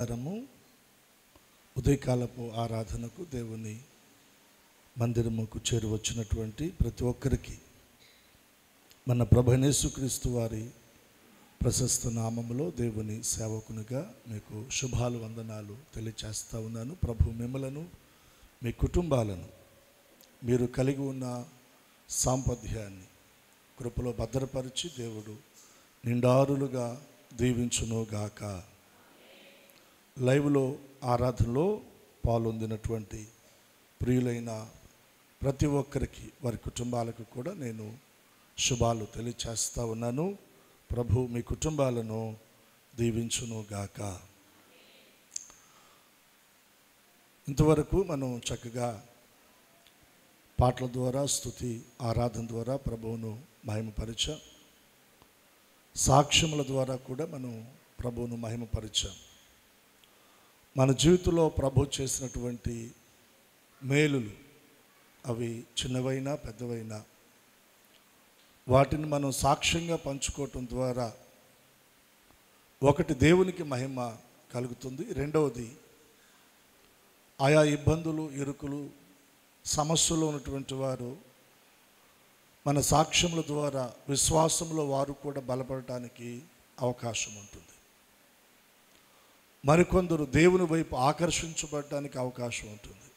వారము ఉదయకాలపు ఆరాధనకు దేవుని మందిరముకు చేరువచ్చినటువంటి ప్రతి ఒక్కరికి మన ప్రభు యేసుక్రీస్తు వారి ప్రశస్త నామములో దేవుని సేవకునిగా మీకు శుభాలు వందనాలు తెలియచేస్తా ఉన్నాను. ప్రభు మిమ్మలను మీ కుటుంబాలను మీరు కలిగి ఉన్న సాంపత్యాన్ని కృపలో భద్రపరిచి దేవుడు నిండారులుగా దీవించునుగాక. లైవ్లో ఆరాధనలో పాల్గొందినటువంటి ప్రియులైన ప్రతి ఒక్కరికి వారి కుటుంబాలకు కూడా నేను శుభాలు తెలియచేస్తా ఉన్నాను. ప్రభు మీ కుటుంబాలను దీవించునుగాక. ఇంతవరకు మనం చక్కగా పాటల ద్వారా స్తుతి ఆరాధన ద్వారా ప్రభువును మహిమపరిచాం. సాక్ష్యముల ద్వారా కూడా మనం ప్రభువును మహిమపరిచాం. మన జీవితంలో ప్రభు చేసినటువంటి మేలులు అవి చిన్నవైనా పెద్దవైనా వాటిని మనం సాక్ష్యంగా పంచుకోవటం ద్వారా ఒకటి దేవునికి మహిమ కలుగుతుంది, రెండవది ఆయా ఇబ్బందులు ఇరుకులు సమస్యలు ఉన్నటువంటి వారు మన సాక్ష్యముల ద్వారా విశ్వాసంలో వారు కూడా బలపడటానికి అవకాశం ఉంటుంది. మరికొందరు దేవుని వైపు ఆకర్షించబడటానికి అవకాశం ఉంటుంది.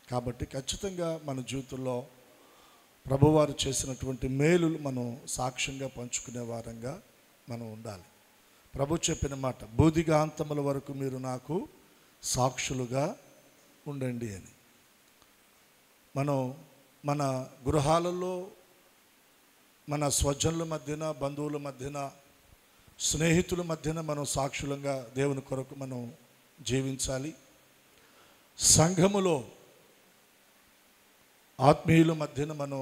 కాబట్టి ఖచ్చితంగా మన జీవితంలో ప్రభువారు చేసినటువంటి మేలులు మనం సాక్ష్యంగా పంచుకునే వారంగా మనం ఉండాలి. ప్రభు చెప్పిన మాట, బూదిగాంతముల వరకు మీరు నాకు సాక్షులుగా ఉండండి అని. మనం మన గృహాలలో మన స్వజనుల మధ్యన బంధువుల మధ్యన స్నేహితుల మధ్యన మనం సాక్షులంగా దేవుని కొరకు మనం జీవించాలి. సంఘములో ఆత్మీయుల మధ్యన మనం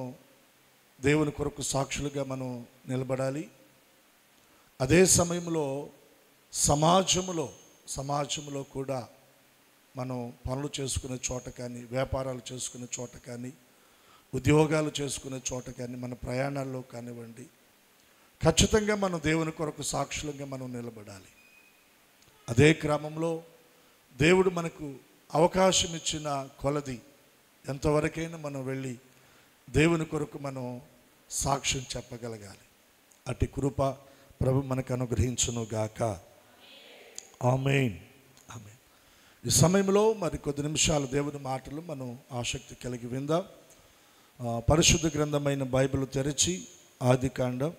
దేవుని కొరకు సాక్షులుగా మనం నిలబడాలి. అదే సమయంలో సమాజంలో కూడా మనం పనులు చేసుకునే చోట కానీ, వ్యాపారాలు చేసుకునే చోట కానీ, ఉద్యోగాలు చేసుకునే చోట కానీ, మన ప్రయాణాల్లో కానివ్వండి, ఖచ్చితంగా మనం దేవుని కొరకు సాక్షులంగా మనం నిలబడాలి. అదే క్రమంలో దేవుడు మనకు అవకాశం ఇచ్చిన కొలది ఎంతవరకైనా మనం వెళ్ళి దేవుని కొరకు మనం సాక్ష్యం చెప్పగలగాలి. అట్టి కృప ప్రభు మనకు అనుగ్రహించునుగాక. ఆమేన్, ఆమేన్. ఈ సమయంలో మరి కొద్ది నిమిషాలు దేవుని మాటలు మనం ఆసక్తి కలిగి విందాం. పరిశుద్ధ గ్రంథమైన బైబిల్ తెరిచి ఆదికాండం,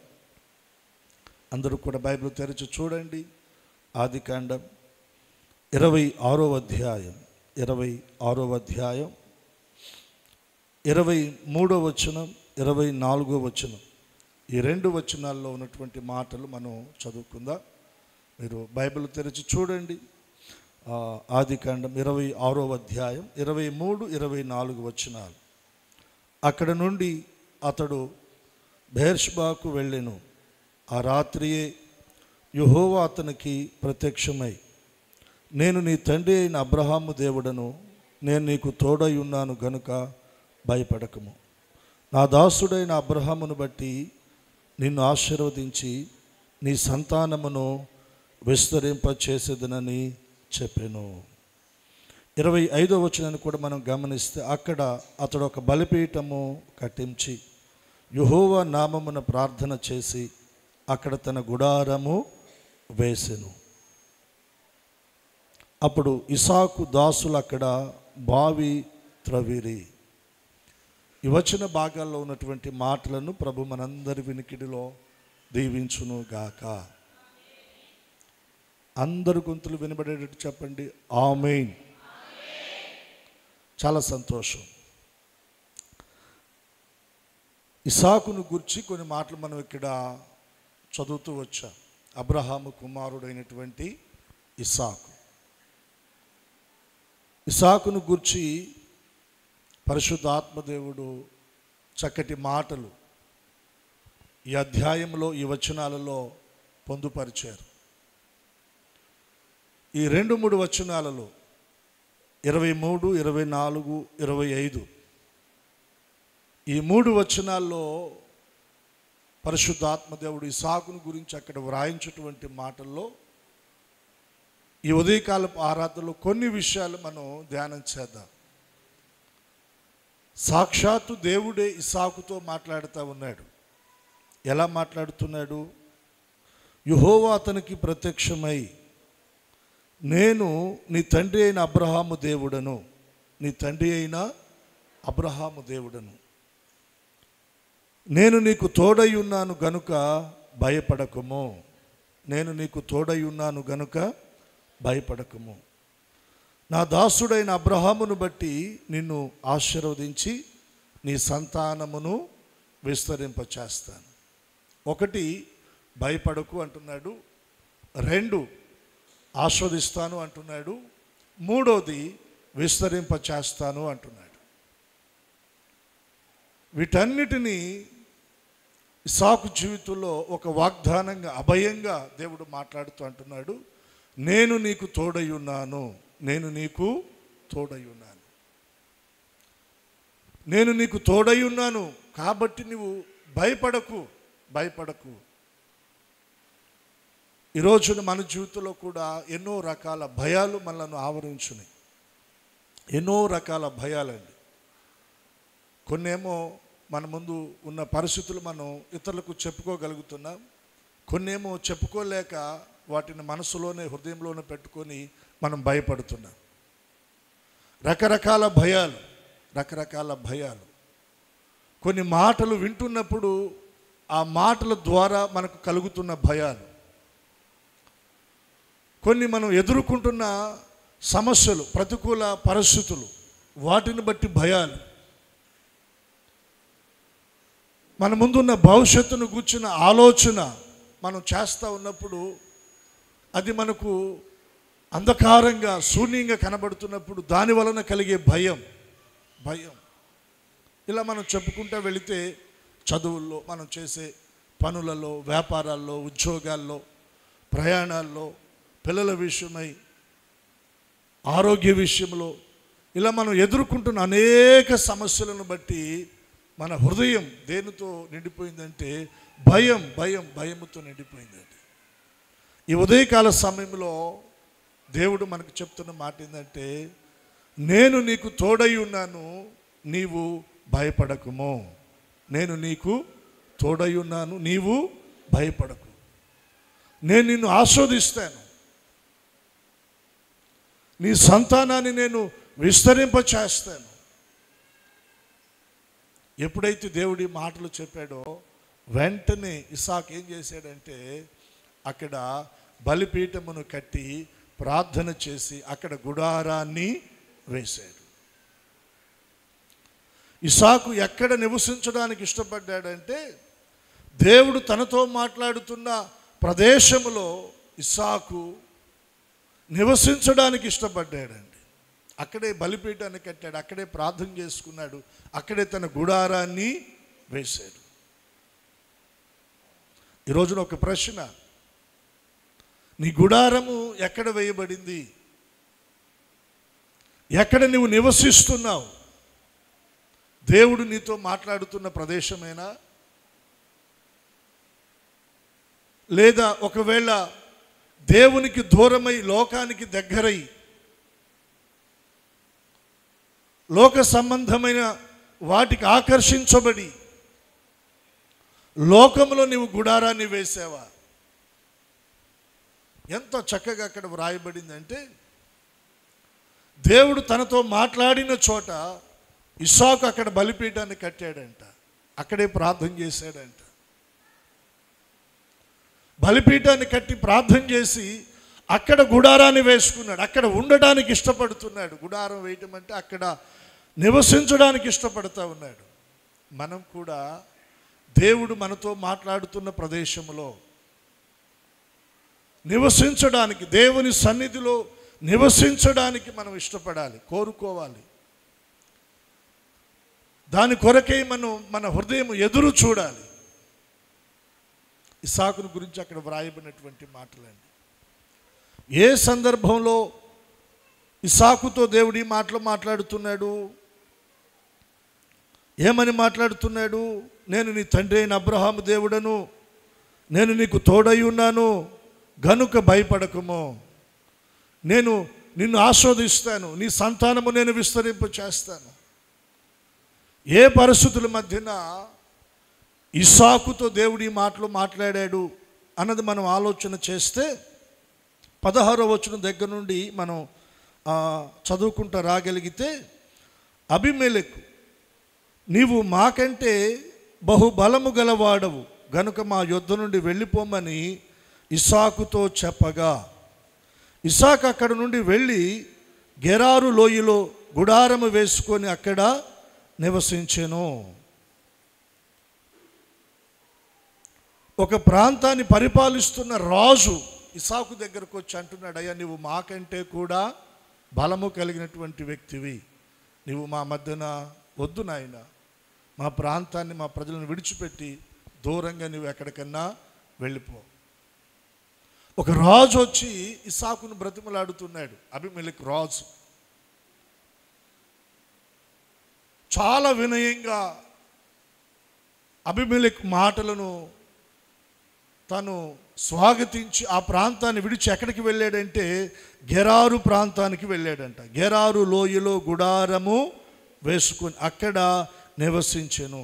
అందరూ కూడా బైబిల్ తెరిచి చూడండి. ఆదికాండం 26వ అధ్యాయం 23వ వచనం 24వ వచనం, ఈ రెండు వచనాల్లో ఉన్నటువంటి మాటలు మనం చదువుకుందాం. మీరు బైబిల్ తెరిచి చూడండి. ఆదికాండం 26వ అధ్యాయం 23, 24 వచనాలు. అక్కడ నుండి అతడు బెయేర్షెబాకు వెళ్ళెను. ఆ రాత్రియే యెహోవా అతనికి ప్రత్యక్షమై, నేను నీ తండ్రి అయిన అబ్రహాము దేవుడను, నేను నీకు తోడై ఉన్నాను గనుక భయపడకము. నా దాసుడైన అబ్రహామును బట్టి నిన్ను ఆశీర్వదించి నీ సంతానమును విస్తరింపచేసేదనని చెప్పెను. 25వ వచనాన్ని కూడా మనం గమనిస్తే, అక్కడ అతడు ఒక బలిపీఠము కట్టించి యెహోవా నామమున ప్రార్థన చేసి అక్కడ తన గుడారము వేసెను. అప్పుడు ఇసాకు దాసులు అక్కడ బావి త్రవిరి. ఈ వచన భాగాల్లో ఉన్నటువంటి మాటలను ప్రభు మనందరి వినికిడిలో దీవించునుగాక. అందరు గొంతులు వినబడేటట్టు చెప్పండి, ఆమేన్. చాలా సంతోషం. ఇసాకును గురించి కొన్ని మాటలు మనం ఇక్కడ చదువుతూ వచ్చాం. అబ్రహాము కుమారుడైనటువంటి ఇసాకును గురించి పరిశుద్ధాత్మదేవుడు చక్కటి మాటలు ఈ అధ్యాయంలో, ఈ వచనాలలో పొందుపరిచారు. ఈ 2-3 వచనాలలో 23, 24, 25 ఈ 3 వచనాల్లో పరిశుద్ధాత్మదేవుడు ఇసాకును గురించి అక్కడ వ్రాయించేటువంటి మాటల్లో ఈ ఉదయకాలపు ఆరాధనలో కొన్ని విషయాలు మనం ధ్యానం చేద్దాం. సాక్షాత్తు దేవుడే ఇస్సాకుతో మాట్లాడుతూ ఉన్నాడు. ఎలా మాట్లాడుతున్నాడు? యెహోవా అతనికి ప్రత్యక్షమై, నేను నీ తండ్రి అయిన అబ్రహాము దేవుడను, నీ తండ్రి అయిన అబ్రహాము దేవుడను, నేను నీకు తోడై ఉన్నాను గనుక భయపడకుము, నేను నీకు తోడై ఉన్నాను గనుక భయపడకుము, నా దాసుడైన అబ్రహామును బట్టి నిన్ను ఆశీర్వదించి నీ సంతానమును విస్తరింపచేస్తాను. ఒకటి, భయపడకు అంటున్నాడు. రెండు, ఆస్వాదిస్తాను అంటున్నాడు. మూడోది, విస్తరింపచేస్తాను అంటున్నాడు. వీటన్నిటినీ ఇస్సాకు జీవితంలో ఒక వాగ్దానంగా, అభయంగా దేవుడు మాట్లాడుతూ అంటున్నాడు, నేను నీకు తోడై ఉన్నాను, నేను నీకు తోడై ఉన్నాను, నేను నీకు తోడై ఉన్నాను కాబట్టి నువ్వు భయపడకు, భయపడకు. ఈరోజున మన జీవితంలో కూడా ఎన్నో రకాల భయాలు మనల్ని ఆవరించున్నాయి. ఎన్నో రకాల భయాలండి. కొన్నేమో మన ముందు ఉన్న పరిస్థితులు మనం ఇతరులకు చెప్పుకోగలుగుతున్నాం, కొన్నేమో చెప్పుకోలేక వాటిని మనసులోనే, హృదయంలోనే పెట్టుకొని మనం భయపడుతున్నాం. రకరకాల భయాలు, రకరకాల భయాలు. కొన్ని మాటలు వింటున్నప్పుడు ఆ మాటల ద్వారా మనకు కలుగుతున్న భయాలు, కొన్ని మనం ఎదుర్కొంటున్న సమస్యలు, ప్రతికూల పరిస్థితులు, వాటిని బట్టి భయాలు, మన ముందున్న భవిష్యత్తును గూర్చిన ఆలోచన మనం చేస్తూ ఉన్నప్పుడు అది మనకు అంధకారంగా, శూన్యంగా కనబడుతున్నప్పుడు దాని వలన కలిగే భయం. ఇలా మనం చెప్పుకుంటూ వెళితే చదువుల్లో, మనం చేసే పనులలో, వ్యాపారాల్లో, ఉద్యోగాల్లో, ప్రయాణాల్లో, పిల్లల విషయమై, ఆరోగ్య విషయంలో, ఇలా మనం ఎదుర్కొంటున్న అనేక సమస్యలను బట్టి మన హృదయం దేనితో నిండిపోయిందంటే భయముతో నిండిపోయిందండి. ఈ ఉదయకాల సమయంలో దేవుడు మనకు చెప్తున్న మాట ఏంటంటే, నేను నీకు తోడై ఉన్నాను, నీవు భయపడకుము, నేను నీకు తోడై ఉన్నాను, నీవు భయపడకు, నేను నిన్ను ఆస్వాదిస్తాను, నీ సంతానాన్ని నేను విస్తరింపచేస్తాను. ఎప్పుడైతే దేవుడి మాటలు చెప్పాడో వెంటనే ఇస్సాకు ఏం చేశాడంటే, అక్కడ బలిపీఠమును కట్టి ప్రార్థన చేసి అక్కడ గుడారాన్ని వేశాడు. ఇస్సాకు ఎక్కడ నివసించడానికి ఇష్టపడ్డాడంటే, దేవుడు తనతో మాట్లాడుతున్న ప్రదేశంలో ఇస్సాకు నివసించడానికి ఇష్టపడ్డాడండి. అక్కడే బలిపీఠాన్ని కట్టాడు, అక్కడే ప్రార్థన చేసుకున్నాడు, అక్కడే తన గుడారాన్ని వేశాడు. ఈరోజున ఒక ప్రశ్న, నీ గుడారము ఎక్కడ వేయబడింది? ఎక్కడ నువ్వు నివసిస్తున్నావు? దేవుడు నీతో మాట్లాడుతున్న ప్రదేశమేనా? లేదా ఒకవేళ దేవునికి దూరమై, లోకానికి దగ్గరై, లోక సంబంధమైన వాటికి ఆకర్షించబడి లోకంలో నీవు గుడారాన్ని వేసావా? ఎంత చక్కగా అక్కడ వ్రాయబడిందంటే, దేవుడు తనతో మాట్లాడిన చోట ఇస్సాకు అక్కడ బలిపీఠాన్ని కట్టాడంట, అక్కడే ప్రార్థన చేశాడంట. బలిపీఠాన్ని కట్టి ప్రార్థన చేసి అక్కడ గుడారాన్ని వేసుకున్నాడు, అక్కడ ఉండడానికి ఇష్టపడుతున్నాడు. గుడారం వేయటం అంటే అక్కడ నివసించడానికి ఇష్టపడుతూ ఉన్నాడు. మనం కూడా దేవుడు మనతో మాట్లాడుతున్న ప్రదేశంలో నివసించడానికి, దేవుని సన్నిధిలో నివసించడానికి మనం ఇష్టపడాలి, కోరుకోవాలి. దాని కొరకై మనం మన హృదయం ఎదురు చూడాలి. ఇస్సాకును గురించి అక్కడ వ్రాయబడినటువంటి మాటలండి. ఏ సందర్భంలో ఇస్సాకుతో దేవుడు ఈ మాటలు మాట్లాడుతున్నాడు? ఏమని మాట్లాడుతున్నాడు? నేను నీ తండ్రి అయిన అబ్రహాము దేవుడను, నేను నీకు తోడై ఉన్నాను గనుక భయపడకుము, నేను నిన్ను ఆస్వాదిస్తాను, నీ సంతానము నేను విస్తరింప చేస్తాను. ఏ పరిస్థితుల మధ్యన ఇస్సాకుతో దేవుడు ఈ మాటలు మాట్లాడాడు అన్నది మనం ఆలోచన చేస్తే 16వ వచనం దగ్గర నుండి మనం చదువుకుంటూ రాగలిగితే, అబీమెలెకు, నీవు మాకంటే బహుబలము గలవాడవు గనుక మా యొద్ద నుండి వెళ్ళిపోమని ఇస్సాకుతో చెప్పగా, ఇస్సాకు అక్కడ నుండి వెళ్ళి గెరారు లోయలో గుడారము వేసుకొని అక్కడ నివసించెను. ఒక ప్రాంతాన్ని పరిపాలిస్తున్న రాజు ఇస్సాకు దగ్గరకు వచ్చి అంటున్నాడు, అయ్యా నీవు మాకంటే కూడా బలము కలిగినటువంటి వ్యక్తివి, నీవు మా మధ్యన వద్దు నాయన, మా ప్రాంతాన్ని మా ప్రజలను విడిచిపెట్టి దూరంగా నువ్వు ఎక్కడికన్నా వెళ్ళిపో. ఒక రాజు వచ్చి ఇస్సాకును బ్రతిమలాడుతున్నాడు. అబీమెలెకు రాజు చాలా వినయంగా అబీమెలెకు మాటలను తను స్వాగతించి ఆ ప్రాంతాన్ని విడిచి ఎక్కడికి వెళ్ళాడంటే గెరారు ప్రాంతానికి వెళ్ళాడంట. గెరారు లోయలో గుడారము వేసుకొని అక్కడ నివసించెను.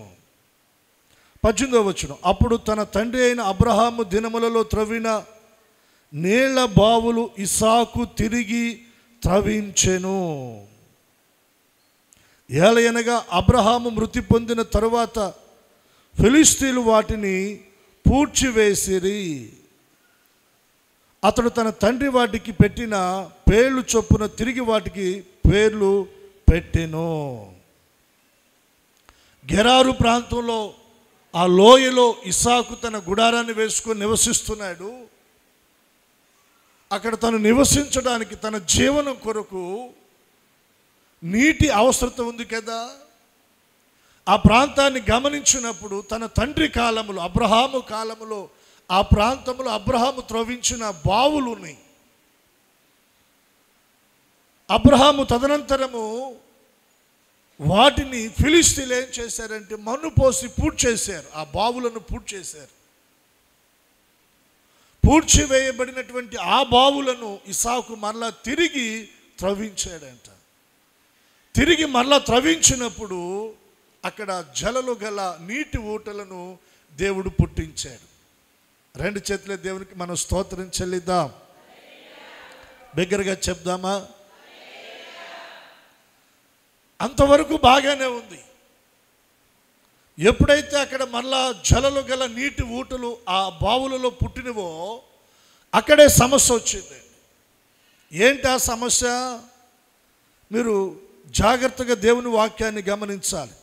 18వ వచనం, అప్పుడు తన తండ్రి అయిన అబ్రహాము దినములలో త్రవ్విన నీళ్ల బావులు ఇస్సాకు తిరిగి త్రవించెను. ఏలయనగా అబ్రహాము మృతి పొందిన తరువాత ఫిలిష్తీయులు వాటిని పూడ్చివేసిరి. అతడు తన తండ్రి వాటికి పెట్టిన పేర్లు చొప్పున తిరిగి వాటికి పేర్లు పెట్టెను. గెరారు ప్రాంతంలో ఆ లోయలో ఇస్సాకు తన గుడారాన్ని వేసుకొని నివసిస్తున్నాడు. అక్కడ తను నివసించడానికి తన జీవనం కొరకు నీటి అవసరత ఉంది కదా. ఆ ప్రాంతాన్ని గమనించినప్పుడు తన తండ్రి కాలములో అబ్రహాము కాలములో ఆ ప్రాంతంలో అబ్రహాము త్రవ్వించిన బావులుని అబ్రహాము తదనంతరము వాటిని ఫిలిష్తీయులు ఏం చేశారంటే మన్ను పోసి పూడ్చేశారు. ఆ బావులను పూడ్చేశారు. పూడ్చివేయబడినటువంటి ఆ బావులను ఇస్సాకు మరలా తిరిగి త్రవ్వించాడంట. తిరిగి మరలా త్రవ్వించినప్పుడు అక్కడ జలలు గల నీటి ఊటలను దేవుడు పుట్టించాడు. 2 చేతుల దేవునికి మనం స్తోత్రం చెల్లిద్దాం. బిగ్గరగా చెప్దామా? అంతవరకు బాగానే ఉంది. ఎప్పుడైతే అక్కడ మళ్ళా జలలు గల నీటి ఊటలు ఆ బావులలో పుట్టినవో అక్కడే సమస్య వచ్చింది. ఏంటి ఆ సమస్య? మీరు జాగ్రత్తగా దేవుని వాక్యాన్ని గమనించాలి.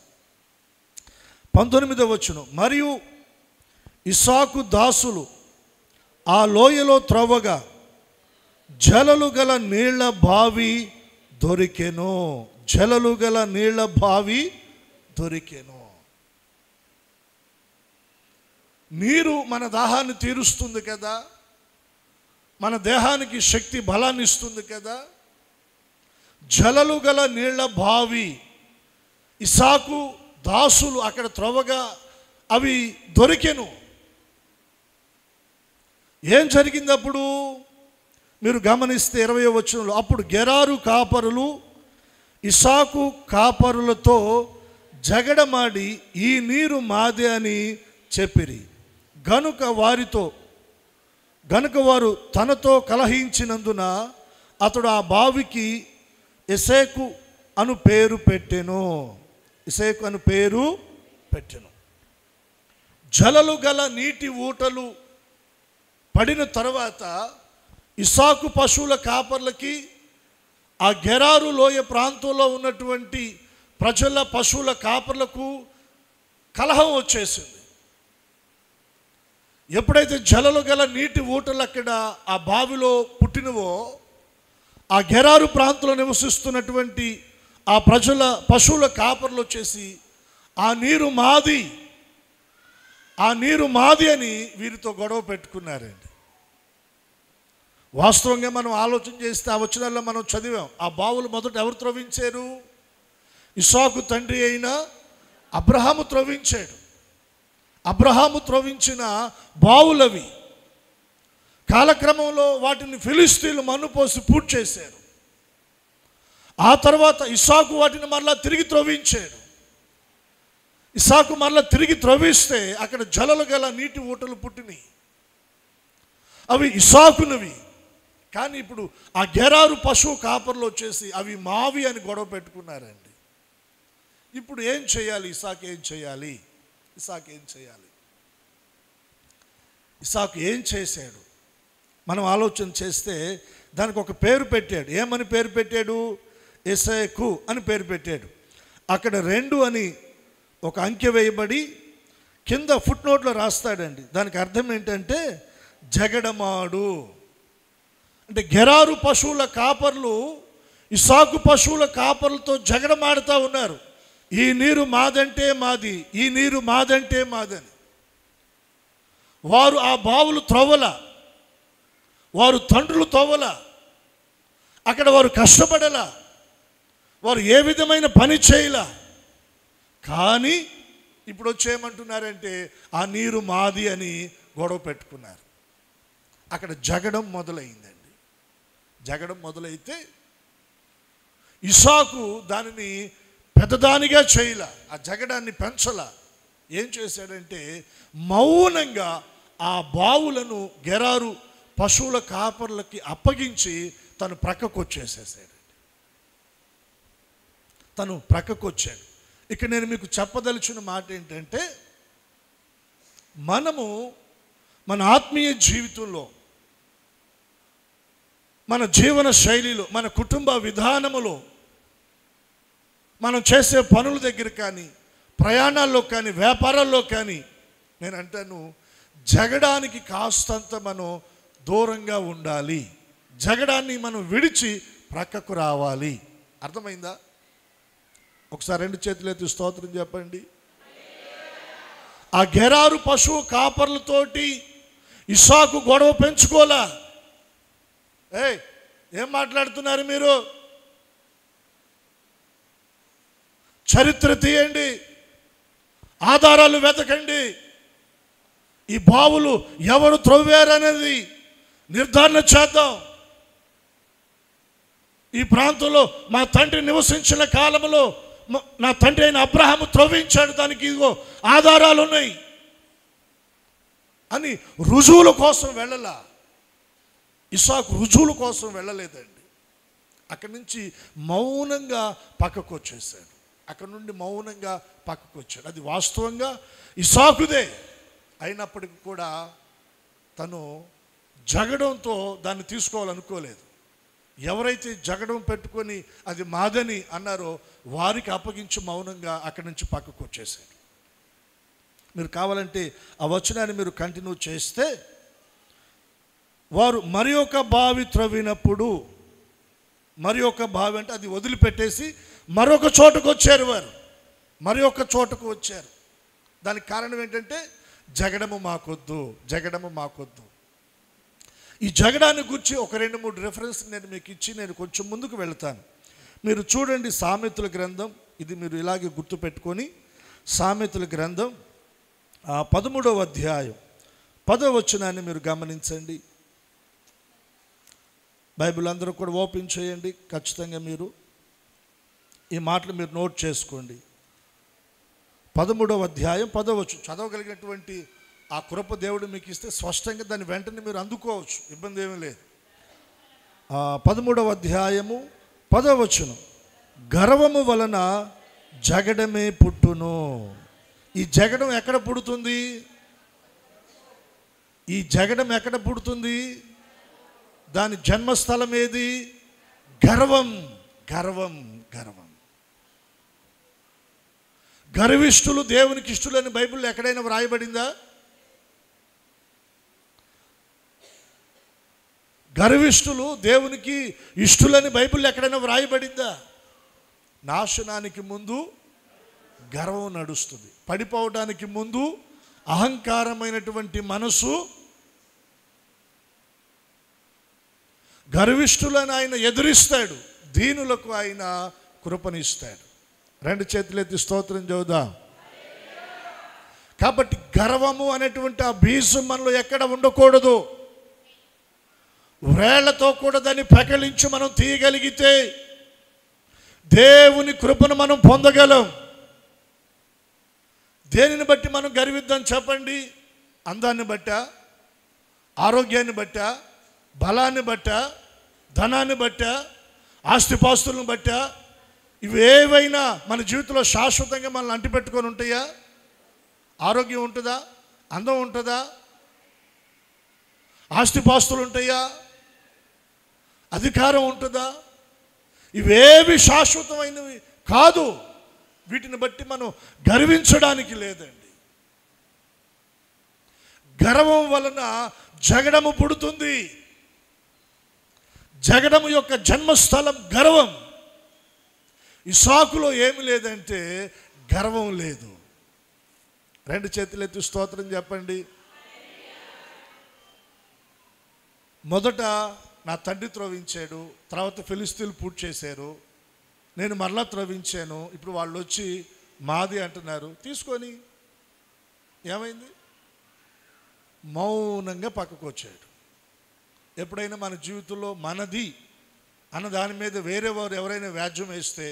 19వ వచనం, మరియు ఇస్సాకు దాసులు ఆ లోయలో త్రవ్వగా జలలు గల నీళ్ల బావి దొరికెను. జలలు గల నీళ్ల బావి దొరికెను. నీరు మన దాహాన్ని తీరుస్తుంది కదా, మన దేహానికి శక్తి బలాన్ని ఇస్తుంది కదా. జలలు గల నీళ్ల బావి ఇస్సాకు దాసులు అక్కడ త్రవ్వగా అవి దొరికెను. ఏం జరిగింది అప్పుడు? మీరు గమనిస్తే 20వ వచనంలో, అప్పుడు గెరారు కాపరులు ఇస్సాకు కాపరులతో జగడమాడి ఈ నీరు మాదే అని చెప్పిరి. గనుక వారు తనతో కలహించినందున అతడు ఆ బావికి ఎసేకు అను పేరు పెట్టెను. ఎసేకు అను పేరు పెట్టెను. జలలు గల నీటి ఊటలు పడిన తర్వాత ఇస్సాకు పశువుల కాపర్లకి ఆ గెరారు లోయ ప్రాంతంలో ఉన్నటువంటి ప్రజల పశువుల కాపర్లకు కలహం వచ్చేసింది. ఎప్పుడైతే జలలు గల నీటి ఊటలు అక్కడ ఆ బావిలో పుట్టినవో ఆ గెరారు ప్రాంతంలో నివసిస్తున్నటువంటి ఆ ప్రజల పశువుల కాపర్లు వచ్చేసి ఆ నీరు మాది అని వీరితో గొడవ పెట్టుకున్నారండి. వాస్తవంగా మనం ఆలోచన చేస్తే ఆ వచనాల్లో మనం చదివాం. ఆ బావులు మొదట ఎవరు త్రవ్వించారు? ఇస్సాకు తండ్రి అయిన అబ్రహాము త్రవ్వించాడు. అబ్రహాము త్రవ్వించిన బావులవి. కాలక్రమంలో వాటిని ఫిలిస్తీన్లు మన్నుపోసి పూర్తి చేశారు. ఆ తర్వాత ఇస్సాకు వాటిని మరలా తిరిగి త్రవ్వించాడు. ఇస్సాకు మరలా తిరిగి త్రవ్విస్తే అక్కడ జలలు గల నీటి ఊటలు పుట్టినాయి. అవి ఇస్సాకునవి. కానీ ఇప్పుడు ఆ గెరారు పశువు కాపర్లు వచ్చేసి అవి మావి అని గొడవ పెట్టుకున్నారండి. ఇప్పుడు ఏం చేయాలి? ఇస్సాకు ఏం చేయాలి? ఇస్సాకు ఏం చేశాడు? మనం ఆలోచన చేస్తే దానికి ఒక పేరు పెట్టాడు. ఏమని పేరు పెట్టాడు? ఎసెకు అని పేరు పెట్టాడు. అక్కడ 2 అని ఒక అంకె వేయబడి కింద ఫుట్ నోట్లో రాస్తాడండి. దానికి అర్థం ఏంటంటే జగడమాడు. అంటే గెరారు పశువుల కాపర్లు ఇస్సాకు పశువుల కాపర్లతో జగడమాడుతూ ఉన్నారు. ఈ నీరు మాదంటే మాది, ఈ నీరు మాదంటే మాదని. వారు ఆ బావులు త్రవ్వల, వారు తండ్రులు తవ్వల, అక్కడ వారు కష్టపడల, వారు ఏ విధమైన పని చేయల. కానీ ఇప్పుడు వచ్చేయమంటున్నారంటే ఆ నీరు మాది అని గొడవ పెట్టుకున్నారు. అక్కడ జగడం మొదలైందండి. జగడం మొదలైతే ఇస్సాకు దానిని పెద్దదానిగా చేయల, ఆ జగడాన్ని పెంచల. ఏం చేశాడంటే మౌనంగా ఆ బావులను గెరారు పశువుల కాపర్లకి అప్పగించి తను ప్రక్కకు వచ్చేసేసాడు. తను ప్రక్కకు వచ్చాడు. ఇక నేను మీకు చెప్పదలిచిన మాట ఏంటంటే మనము మన ఆత్మీయ జీవితంలో, మన జీవన శైలిలో, మన కుటుంబ విధానములో, మనం చేసే పనుల దగ్గర కానీ, ప్రయాణాల్లో కానీ, వ్యాపారాల్లో కానీ నేను అంటాను జగడానికి కాస్తంత మనం దూరంగా ఉండాలి. జగడాన్ని మనం విడిచి ప్రక్కకు రావాలి. అర్థమైందా? ఒకసారి 2 చేతులు ఎత్తి స్తోత్రం చెప్పండి. ఆ గెరారు పశువు కాపర్లతోటి ఇస్సాకు గొడవ పెంచుకోలా. ఏం మాట్లాడుతున్నారు మీరు? చరిత్ర తీయండి, ఆధారాలు వెతకండి, ఈ బావులు ఎవరు త్రవ్వారనేది నిర్ధారణ చేద్దాం. ఈ ప్రాంతంలో మా తండ్రి నివసించిన కాలంలో నా తండ్రి అయిన అబ్రహాము త్రవ్వించాడు, దానికి ఇదిగో ఆధారాలు ఉన్నాయి అని రుజువుల కోసం వెళ్ళలా. ఇస్సాకు రుజువుల కోసం వెళ్ళలేదండి. అక్కడి నుంచి మౌనంగా పక్కకు వచ్చేసాడు. అక్కడి నుండి మౌనంగా పక్కకు వచ్చాడు. అది వాస్తవంగా ఇస్సాకుదే అయినప్పటికీ కూడా తను జగడంతో దాన్ని తీసుకోవాలనుకోలేదు. ఎవరైతే జగడం పెట్టుకొని అది మాదని అన్నారో వారికి అప్పగించి మౌనంగా అక్కడి నుంచి పక్కకు వచ్చేసాడు. మీరు కావాలంటే ఆ వచనాన్ని మీరు కంటిన్యూ చేస్తే, వారు మరి ఒక బావి త్రవ్వినప్పుడు, మరి ఒక బావి అంటే అది వదిలిపెట్టేసి మరొక చోటుకు వచ్చారు. వారు మరి ఒక చోటుకు వచ్చారు. దానికి కారణం ఏంటంటే జగడము మాకొద్దు, జగడము మాకొద్దు. ఈ జగడాన్ని గురించి ఒక 2-3 రెఫరెన్స్ నేను మీకు ఇచ్చి నేను కొంచెం ముందుకు వెళ్తాను. మీరు చూడండి సామెతల గ్రంథం, ఇది మీరు ఇలాగే గుర్తుపెట్టుకొని, సామెతల గ్రంథం 13వ అధ్యాయం 10వ వచనాన్ని మీరు గమనించండి. బైబిల్ అందరూ కూడా ఓపెన్ చేయండి. ఖచ్చితంగా మీరు ఈ మాటలు మీరు నోట్ చేసుకోండి. 13వ అధ్యాయం 10వ వచనం చదవగలిగినటువంటి ఆ కృప దేవుడు మీకు ఇస్తే స్పష్టంగా దాన్ని వెంటనే మీరు అందుకోవచ్చు, ఇబ్బంది ఏమీ లేదు. 13వ అధ్యాయము 10వ వచనం, గర్వము వలన జగడమే పుట్టును. ఈ జగడం ఎక్కడ పుడుతుంది? ఈ జగడం ఎక్కడ పుడుతుంది? దాని జన్మస్థలం ఏది? గర్వం, గర్వం, గర్వం. గర్విష్ఠులు దేవునికి ఇష్టలని బైబిల్లో ఎక్కడైనా వ్రాయబడిందా? గర్విష్ఠులు దేవునికి ఇష్టలని బైబిల్లో ఎక్కడైనా వ్రాయబడిందా? నాశనానికి ముందు గర్వం నడుస్తుంది. పడిపోవడానికి ముందు అహంకారమైనటువంటి మనసు. గర్విష్ఠులను ఆయన ఎదురిస్తాడు, దీనులకు ఆయన కృపనిస్తాడు. 2 చేతులెత్తి స్తోత్రం చెబుదాం. కాబట్టి గర్వము అనేటువంటి ఆ బీజం మనలో ఎక్కడ ఉండకూడదు. వ్రేళ్లతో కూడా దాన్ని పెకలించి మనం తీయగలిగితే దేవుని కృపను మనం పొందగలం. దేనిని బట్టి మనం గర్విద్దాం చెప్పండి? అందాన్ని బట్టా, ఆరోగ్యాన్ని బట్టా, బలాన్ని బట్టా, ధనాన్ని బట్టా, ఆస్తిపాస్తులను బట్టా? ఇవేవైనా మన జీవితంలో శాశ్వతంగా మనల్ని అంటిపెట్టుకొని ఉంటాయా? ఆరోగ్యం ఉంటుందా? అందం ఉంటుందా? ఆస్తిపాస్తులు ఉంటాయా? అధికారం ఉంటుందా? ఇవేవి శాశ్వతమైనవి కాదు. వీటిని బట్టి మనం గర్వించడానికి లేదండి. గర్వం వలన జగడము పుడుతుంది. జగడము యొక్క జన్మస్థలం గర్వం. ఇస్సాకులో ఏమి లేదంటే గర్వం లేదు. రెండు చేతులు ఎత్తి స్తోత్రం చెప్పండి. మొదట నా తండ్రి త్రవ్వించాడు, తర్వాత ఫిలిస్తీన్లు పూర్తి చేశారు, నేను మరలా త్రవ్వించాను, ఇప్పుడు వాళ్ళు వచ్చి మాది అంటున్నారు. తీసుకొని ఏమైంది? మౌనంగా పక్కకు వచ్చాడు. ఎప్పుడైనా మన జీవితంలో మనది అన్న దాని మీద వేరే వారు ఎవరైనా వ్యాజ్యం వేస్తే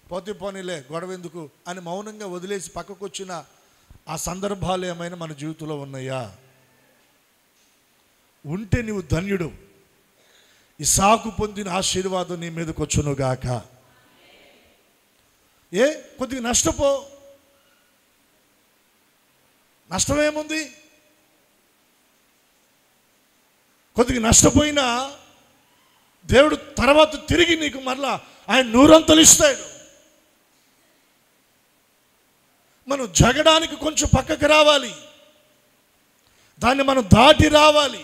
పోతే పోనీలే గొడవ ఎందుకు అని మౌనంగా వదిలేసి పక్కకు వచ్చిన ఆ సందర్భాలు ఏమైనా మన జీవితంలో ఉన్నాయా? ఉంటే నీవు ధన్యుడు. ఇస్సాకు పొందిన ఆశీర్వాదం నీ మీదకి వచ్చునుగాక. కొద్దిగా నష్టపో, నష్టమేముంది? కొద్దిగా నష్టపోయినా దేవుడు తర్వాత తిరిగి నీకు మరలా ఆయన నూరంతలు ఇస్తాడు. మనం జగడానికి కొంచెం పక్కకు రావాలి, దాన్ని మనం దాటి రావాలి.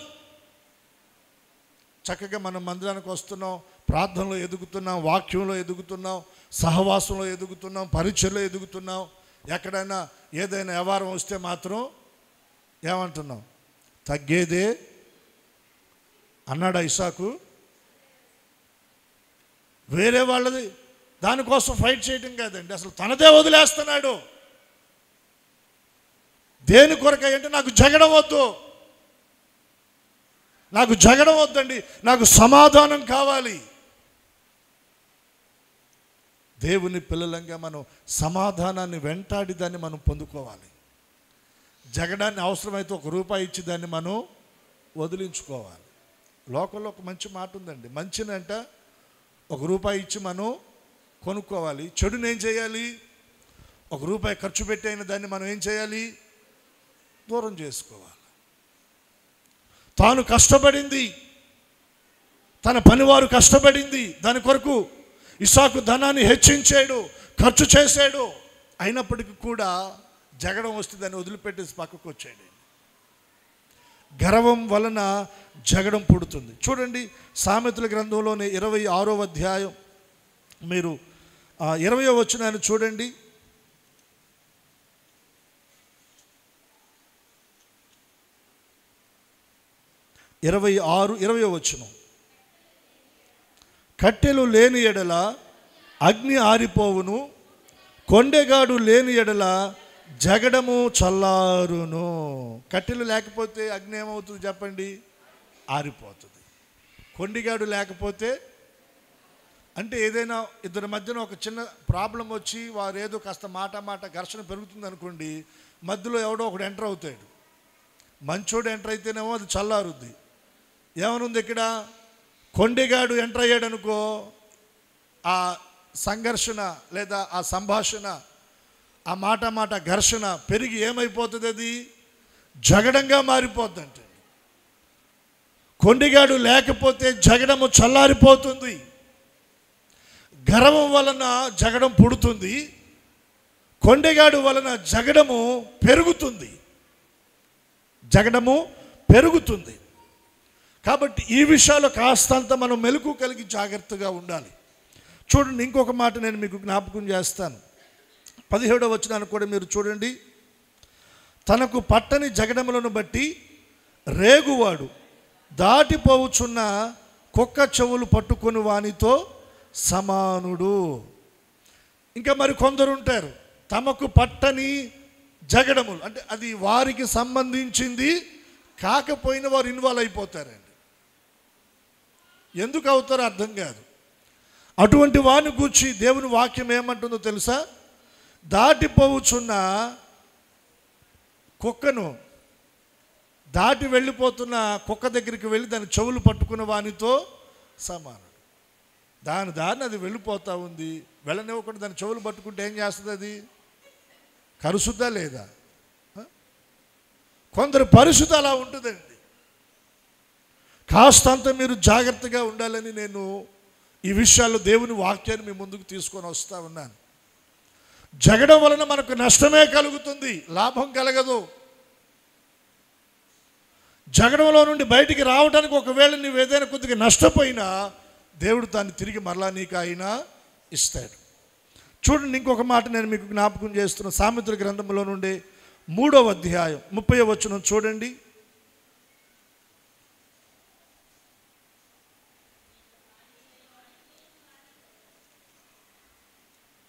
చక్కగా మనం మందిరానికి వస్తున్నాం, ప్రార్థనలో ఎదుగుతున్నాం, వాక్యంలో ఎదుగుతున్నాం, సహవాసంలో ఎదుగుతున్నాం, పరిచయలో ఎదుగుతున్నాం. ఎక్కడైనా ఏదైనా వ్యవహారం వస్తే మాత్రం ఏమంటున్నాం? తగ్గేదే అన్నాడా ఇస్సాకు? వేరే వాళ్ళది దానికోసం ఫైట్ చేయటం కాదండి, అసలు తనదే వదిలేస్తున్నాడు. దేని కొరకై అంటే నాకు జగడం వద్దు, నాకు జగడం వద్దండి, నాకు సమాధానం కావాలి. దేవుని పిల్లలంగా మనం సమాధానాన్ని వెంటాడి దాన్ని మనం పొందుకోవాలి. జగడాన్ని అవసరమైతే ₹1 ఇచ్చి దాన్ని మనం వదిలించుకోవాలి. లోకంలో ఒక మంచి మాట ఉందండి, మంచినంట ₹1 ఇచ్చి మనం కొనుక్కోవాలి. చెడుని ఏం చేయాలి? ₹1 ఖర్చు పెట్టి అయిన దాన్ని మనం ఏం చేయాలి? దూరం చేసుకోవాలి. తాను కష్టపడింది, తన పనివారు కష్టపడింది, దాని కొరకు ఇస్సాకు ధనాన్ని హెచ్చించాడు, ఖర్చు చేశాడు. అయినప్పటికీ కూడా జగడం వస్తే దాన్ని వదిలిపెట్టేసి పక్కకు వచ్చాడు. గర్వం వలన జగడం పుడుతుంది. చూడండి, సామెతల గ్రంథంలోని 26వ అధ్యాయం మీరు 20వ వచనాన్ని చూడండి. 20వ వచనం. కట్టెలు లేని ఎడల అగ్ని ఆరిపోవును, కొండెగాడు లేని ఎడల జగడము చల్లారును. కట్టెలు లేకపోతే అగ్ని ఏమవుతుంది చెప్పండి? ఆరిపోతుంది. కొండిగాడు లేకపోతే అంటే ఏదైనా ఇద్దరి మధ్యన ఒక చిన్న ప్రాబ్లం వచ్చి వారు ఏదో కాస్త మాట ఘర్షణ పెరుగుతుంది అనుకోండి, మధ్యలో ఎవడో ఒకడు ఎంటర్ అవుతాడు. మంచోడు ఎంటర్ అయితేనేమో అది చల్లారుద్ది. ఏమనుంది ఇక్కడ? కొండిగాడు ఎంటర్ అయ్యాడు అనుకో, ఆ సంఘర్షణ లేదా ఆ సంభాషణ, ఆ మాట ఘర్షణ పెరిగి ఏమైపోతుంది? అది జగడంగా మారిపోద్దంటే. కొండిగాడు లేకపోతే జగడము చల్లారిపోతుంది. గర్వం వలన జగడం పుడుతుంది, కొండెగాడు వలన జగడము పెరుగుతుంది. జగడము పెరుగుతుంది. కాబట్టి ఈ విషయాలు కాస్తంత మనం మెలకు కలిగి జాగ్రత్తగా ఉండాలి. చూడండి, ఇంకొక మాట నేను మీకు జ్ఞాపకం చేస్తాను. 17వ వచనాన్ని కూడా మీరు చూడండి. తనకు పట్టని జగడములను బట్టి రేగువాడు దాటిపోవుచున్న కుక్క చెవులు పట్టుకొని వానితో సమానుడు. ఇంకా మరి కొందరు ఉంటారు, తమకు పట్టని జగడములు అంటే అది వారికి సంబంధించింది కాకపోయినా వారు ఇన్వాల్వ్ అయిపోతారండి. ఎందుకు అవుతారో అర్థం కాదు. అటువంటి వాని గూర్చి దేవుని వాక్యం ఏమంటుందో తెలుసా? దాటిపోవచ్చున్న కుక్కను, దాటి వెళ్ళిపోతున్న కుక్క దగ్గరికి వెళ్ళి దాని చెవులు పట్టుకున్న వానితో సమానం. దారిని అది వెళ్ళిపోతూ ఉంది, వెళ్ళనివ్వకుండా దాని చెవులు పట్టుకుంటే ఏం చేస్తుంది? అది కరుసుద్దా లేదా? కొందరు పరిస్థితి అలా ఉంటుందండి. కాస్తంత మీరు జాగ్రత్తగా ఉండాలని నేను ఈ విషయాల్లో దేవుని వాక్యాన్ని మీ ముందుకు తీసుకొని వస్తూ ఉన్నాను. జగడం వలన మనకు నష్టమే కలుగుతుంది, లాభం కలగదు. జగడంలో నుండి బయటికి రావడానికి ఒకవేళ నువ్వు ఏదైనా కొద్దిగా నష్టపోయినా దేవుడు దాన్ని తిరిగి మరలా నీకు ఆయన ఇస్తాడు. చూడండి, ఇంకొక మాట నేను మీకు జ్ఞాపకం చేస్తున్న సామెతల గ్రంథంలో నుండి 3వ అధ్యాయం 30వ వచనం చూడండి.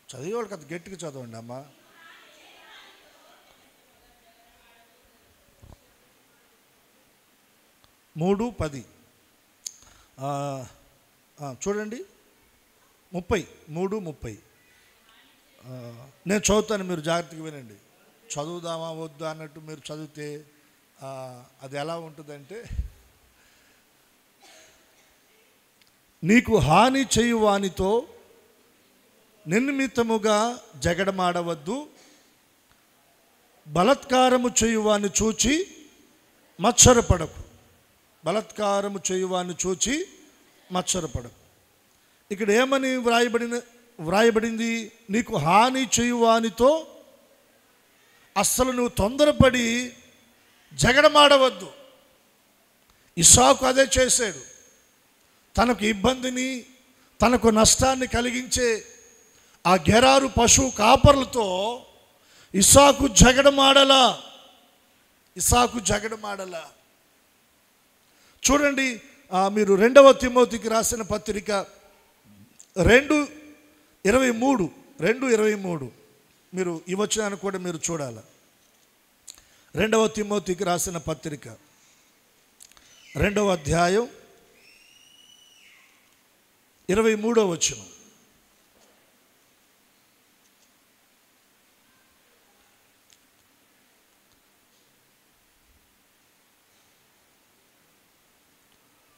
చదివేవాళ్ళకి అది గట్టిగా చదవండి అమ్మా. మూడు 10 చూడండి, 3:30 నేను చదువుతాను, మీరు జాగ్రత్తగా వినండి. చదువుదామా వద్దా అన్నట్టు మీరు చదివితే అది ఎలా ఉంటుందంటే, నీకు హాని చేయువానితో నిర్నిమిత్తముగా జగడమాడవద్దు, బలత్కారము చేయువాని చూచి మత్సరపడకు. బలత్కారము చేయువాని చూచి మత్సరపడకు. ఇక్కడ ఏమని వ్రాయబడింది? నీకు హాని చేయువానితో అస్సలు నువ్వు తొందరపడి జగడమాడవద్దు. ఇస్సాకు అదే చేశాడు. తనకు ఇబ్బందిని, తనకు నష్టాన్ని కలిగించే ఆ గెరారు పశువు కాపర్లతో ఇస్సాకు జగడమాడలా. చూడండి, మీరు 2వ తిమోతికి రాసిన పత్రిక 2:23 మీరు ఈ వచనాన్ని కూడా మీరు చూడాలి. 2వ తిమోతికి రాసిన పత్రిక 2వ అధ్యాయం 23వ వచనం.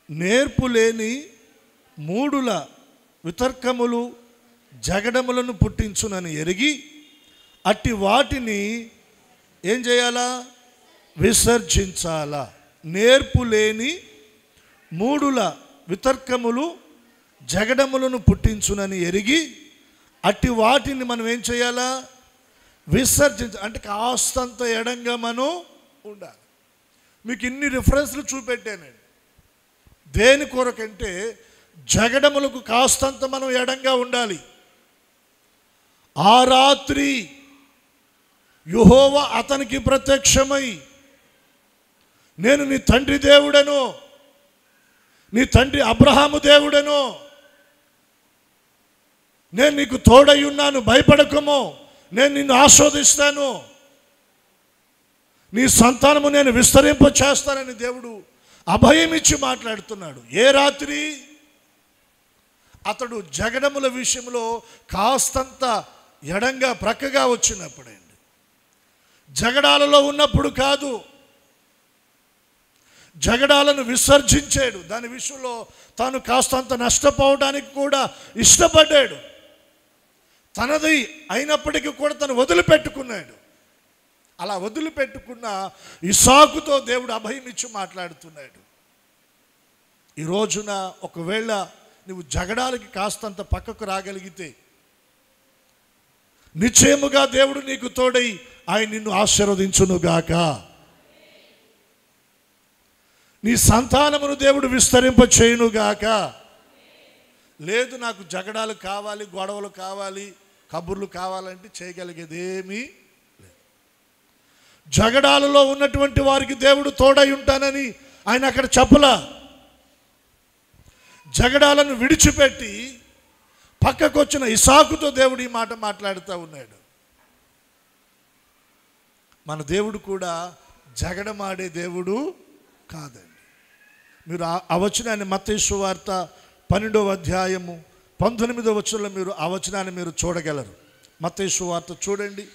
నేర్పులేని మూడుల వితర్కములు జగడములను పుట్టించునని ఎరిగి అట్టి వాటిని ఏం చేయాలా? విసర్జించాలా. నేర్పులేని మూడుల వితర్కములు జగడములను పుట్టించునని ఎరిగి అట్టి వాటిని మనం ఏం చేయాలా? అంటే కాస్తంత ఎడంగా మనం ఉండాలి. మీకు ఇన్ని రిఫరెన్స్లు చూపెట్టానండి. దేని కొరకంటే జగడములకు కాస్తంత మనం ఎడంగా ఉండాలి. ఆ రాత్రి యెహోవా అతనికి ప్రత్యక్షమై, నేను నీ తండ్రి దేవుడను, నీ తండ్రి అబ్రహాము దేవుడను, నేను నీకు తోడై ఉన్నాను, భయపడకము, నేను నిన్ను ఆస్వాదిస్తాను, నీ సంతానము నేను విస్తరింప చేస్తానని దేవుడు అభయం ఇచ్చి మాట్లాడుతున్నాడు. ఏ రాత్రి? అతడు జగడముల విషయంలో కాస్తంత ఎడంగా ప్రక్కగా వచ్చినప్పుడండి. జగడాలలో ఉన్నప్పుడు కాదు, జగడాలను విసర్జించాడు. దాని విషయంలో తాను కాస్తంత నష్టపోవడానికి కూడా ఇష్టపడ్డాడు. తనది అయినప్పటికీ కూడా తను వదిలిపెట్టుకున్నాడు. అలా వదిలిపెట్టుకున్న ఇస్సాకుతో దేవుడు అభయం ఇచ్చి మాట్లాడుతున్నాడు. ఈ రోజున ఒకవేళ నువ్వు జగడాలకి కాస్తంత పక్కకు రాగలిగితే నిశ్చయముగా దేవుడు నీకు తోడై ఆయన నిన్ను ఆశీర్వదించునుగాక. నీ సంతానమును దేవుడు విస్తరింప చేయునుగాక. లేదు నాకు జగడాలు కావాలి, గొడవలు కావాలి, కబుర్లు కావాలంటే చేయగలిగేదేమీ లేదు. జగడాలలో ఉన్నటువంటి వారికి దేవుడు తోడై ఉంటానని ఆయన అక్కడ చెప్పలా. జగడాలను విడిచిపెట్టి పక్కకు వచ్చిన ఇస్సాకుతో దేవుడు ఈ మాట మాట్లాడుతూ ఉన్నాడు. మన దేవుడు కూడా జగడమాడే దేవుడు కాదండి. మీరు ఆ వచనాన్ని మత్తయి సువార్త 12వ అధ్యాయము 19వ వచనంలో మీరు ఆ వచనాన్ని మీరు చూడగలరు. మత్తయి సువార్త చూడండి,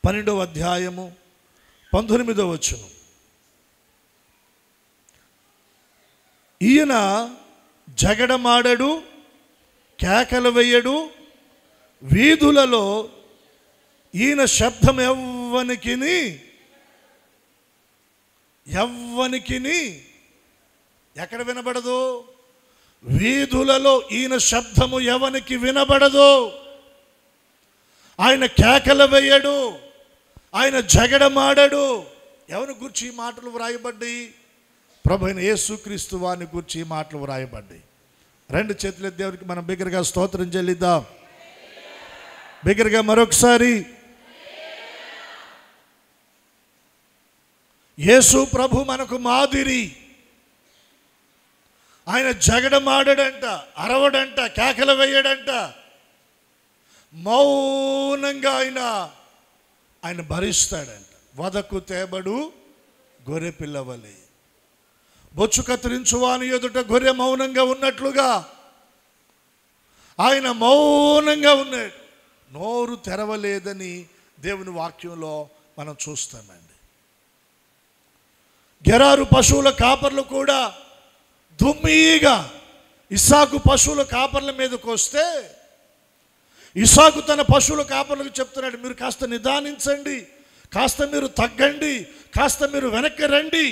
12వ అధ్యాయము 19వ వచనం. ఈయన జగడమాడడు, కేకలు వేయడు, వీధులలో ఈయన శబ్దం ఎవ్వనికిని ఎక్కడ వినబడదు? వీధులలో ఈయన శబ్దము ఎవనికి వినబడదు. ఆయన కేకలు వేయడు, ఆయన జగడమాడడు. ఎవరి గురించి ఈ మాటలు వ్రాయబడ్డాయి? ప్రభు అయిన యేసుక్రీస్తు వారిని గురించి ఈ మాటలు వ్రాయబడ్డాయి. రెండు చేతుల దేవునికి మనం బిగ్గరగా స్తోత్రం చెల్లిద్దాం. బిగ్గరగా మరొకసారి. యేసు ప్రభు మనకు మాదిరి. ఆయన జగడమాడడంట, అరవడంట, కేకలు వేయడంట. మౌనంగా ఆయన భరిస్తాడంట. వదకు తేబడు గొర్రె పిల్లవలే, బొచ్చు కత్తిరించువాని ఎదుట గొర్రె మౌనంగా ఉన్నట్లుగా ఆయన మౌనంగా ఉన్నాడు. నోరు తెరవలేదని దేవుని వాక్యంలో మనం చూస్తామండి. గెరారు పశువుల కాపర్లు కూడా దుమ్మిగా ఇస్సాకు పశువుల కాపర్ల మీదకి వస్తే ఇస్సాకు తన పశువుల కాపర్లకు చెప్తున్నాడు, మీరు కాస్త నిదానించండి, కాస్త మీరు తగ్గండి, కాస్త మీరు వెనక్కి రండి.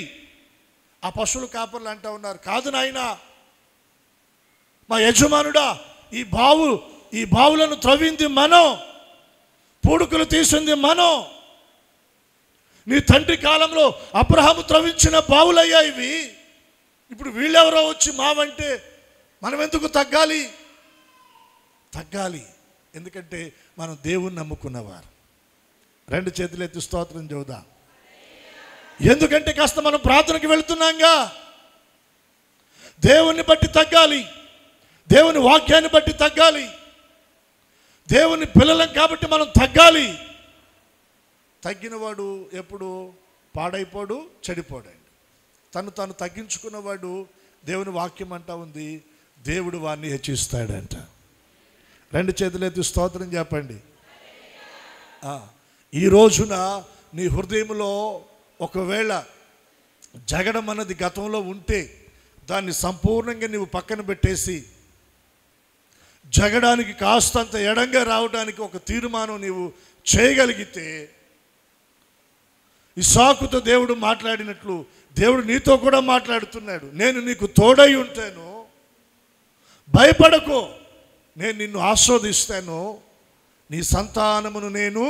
ఆ పశువుల కాపర్లు అంటూ ఉన్నారు, కాదు నాయనా, మా యజమానుడా, ఈ బావులను త్రవ్వింది మనం, పూడుకులు తీసింది మనం. నీ తండ్రి కాలంలో అబ్రహాము త్రవించిన బావులయ్యా ఇవి. ఇప్పుడు వీళ్ళెవరో వచ్చి మావంటే మనం ఎందుకు తగ్గాలి? ఎందుకంటే మనం దేవుణ్ణి నమ్ముకున్నవారు. రెండు చేతులు ఎత్తి స్తోత్రం చెబుదాం. ఎందుకంటే కాస్త మనం ప్రార్థనకి వెళుతున్నాంగా, దేవుణ్ణి బట్టి తగ్గాలి, దేవుని వాక్యాన్ని బట్టి తగ్గాలి, దేవుని పిల్లలం కాబట్టి మనం తగ్గాలి. తగ్గినవాడు ఎప్పుడు పాడైపోడు, చెడిపోడండి. తను తగ్గించుకున్నవాడు దేవుని వాక్యం అంటా ఉంది, దేవుడు వారిని హెచ్చిస్తాడంట. రెండు చేతులు ఎత్తి స్తోత్రం చెప్పండి. ఈ రోజున నీ హృదయంలో ఒకవేళ జగడం అన్నది గతంలో ఉంటే దాన్ని సంపూర్ణంగా నీవు పక్కన పెట్టేసి జగడానికి కాస్తంత ఎడంగా రావడానికి ఒక తీర్మానం నీవు చేయగలిగితే, ఇస్సాకుతో దేవుడు మాట్లాడినట్లు దేవుడు నీతో కూడా మాట్లాడుతున్నాడు. నేను నీకు తోడై ఉంటాను, భయపడకు, నేను నిన్ను ఆస్వాదిస్తాను, నీ సంతానమును నేను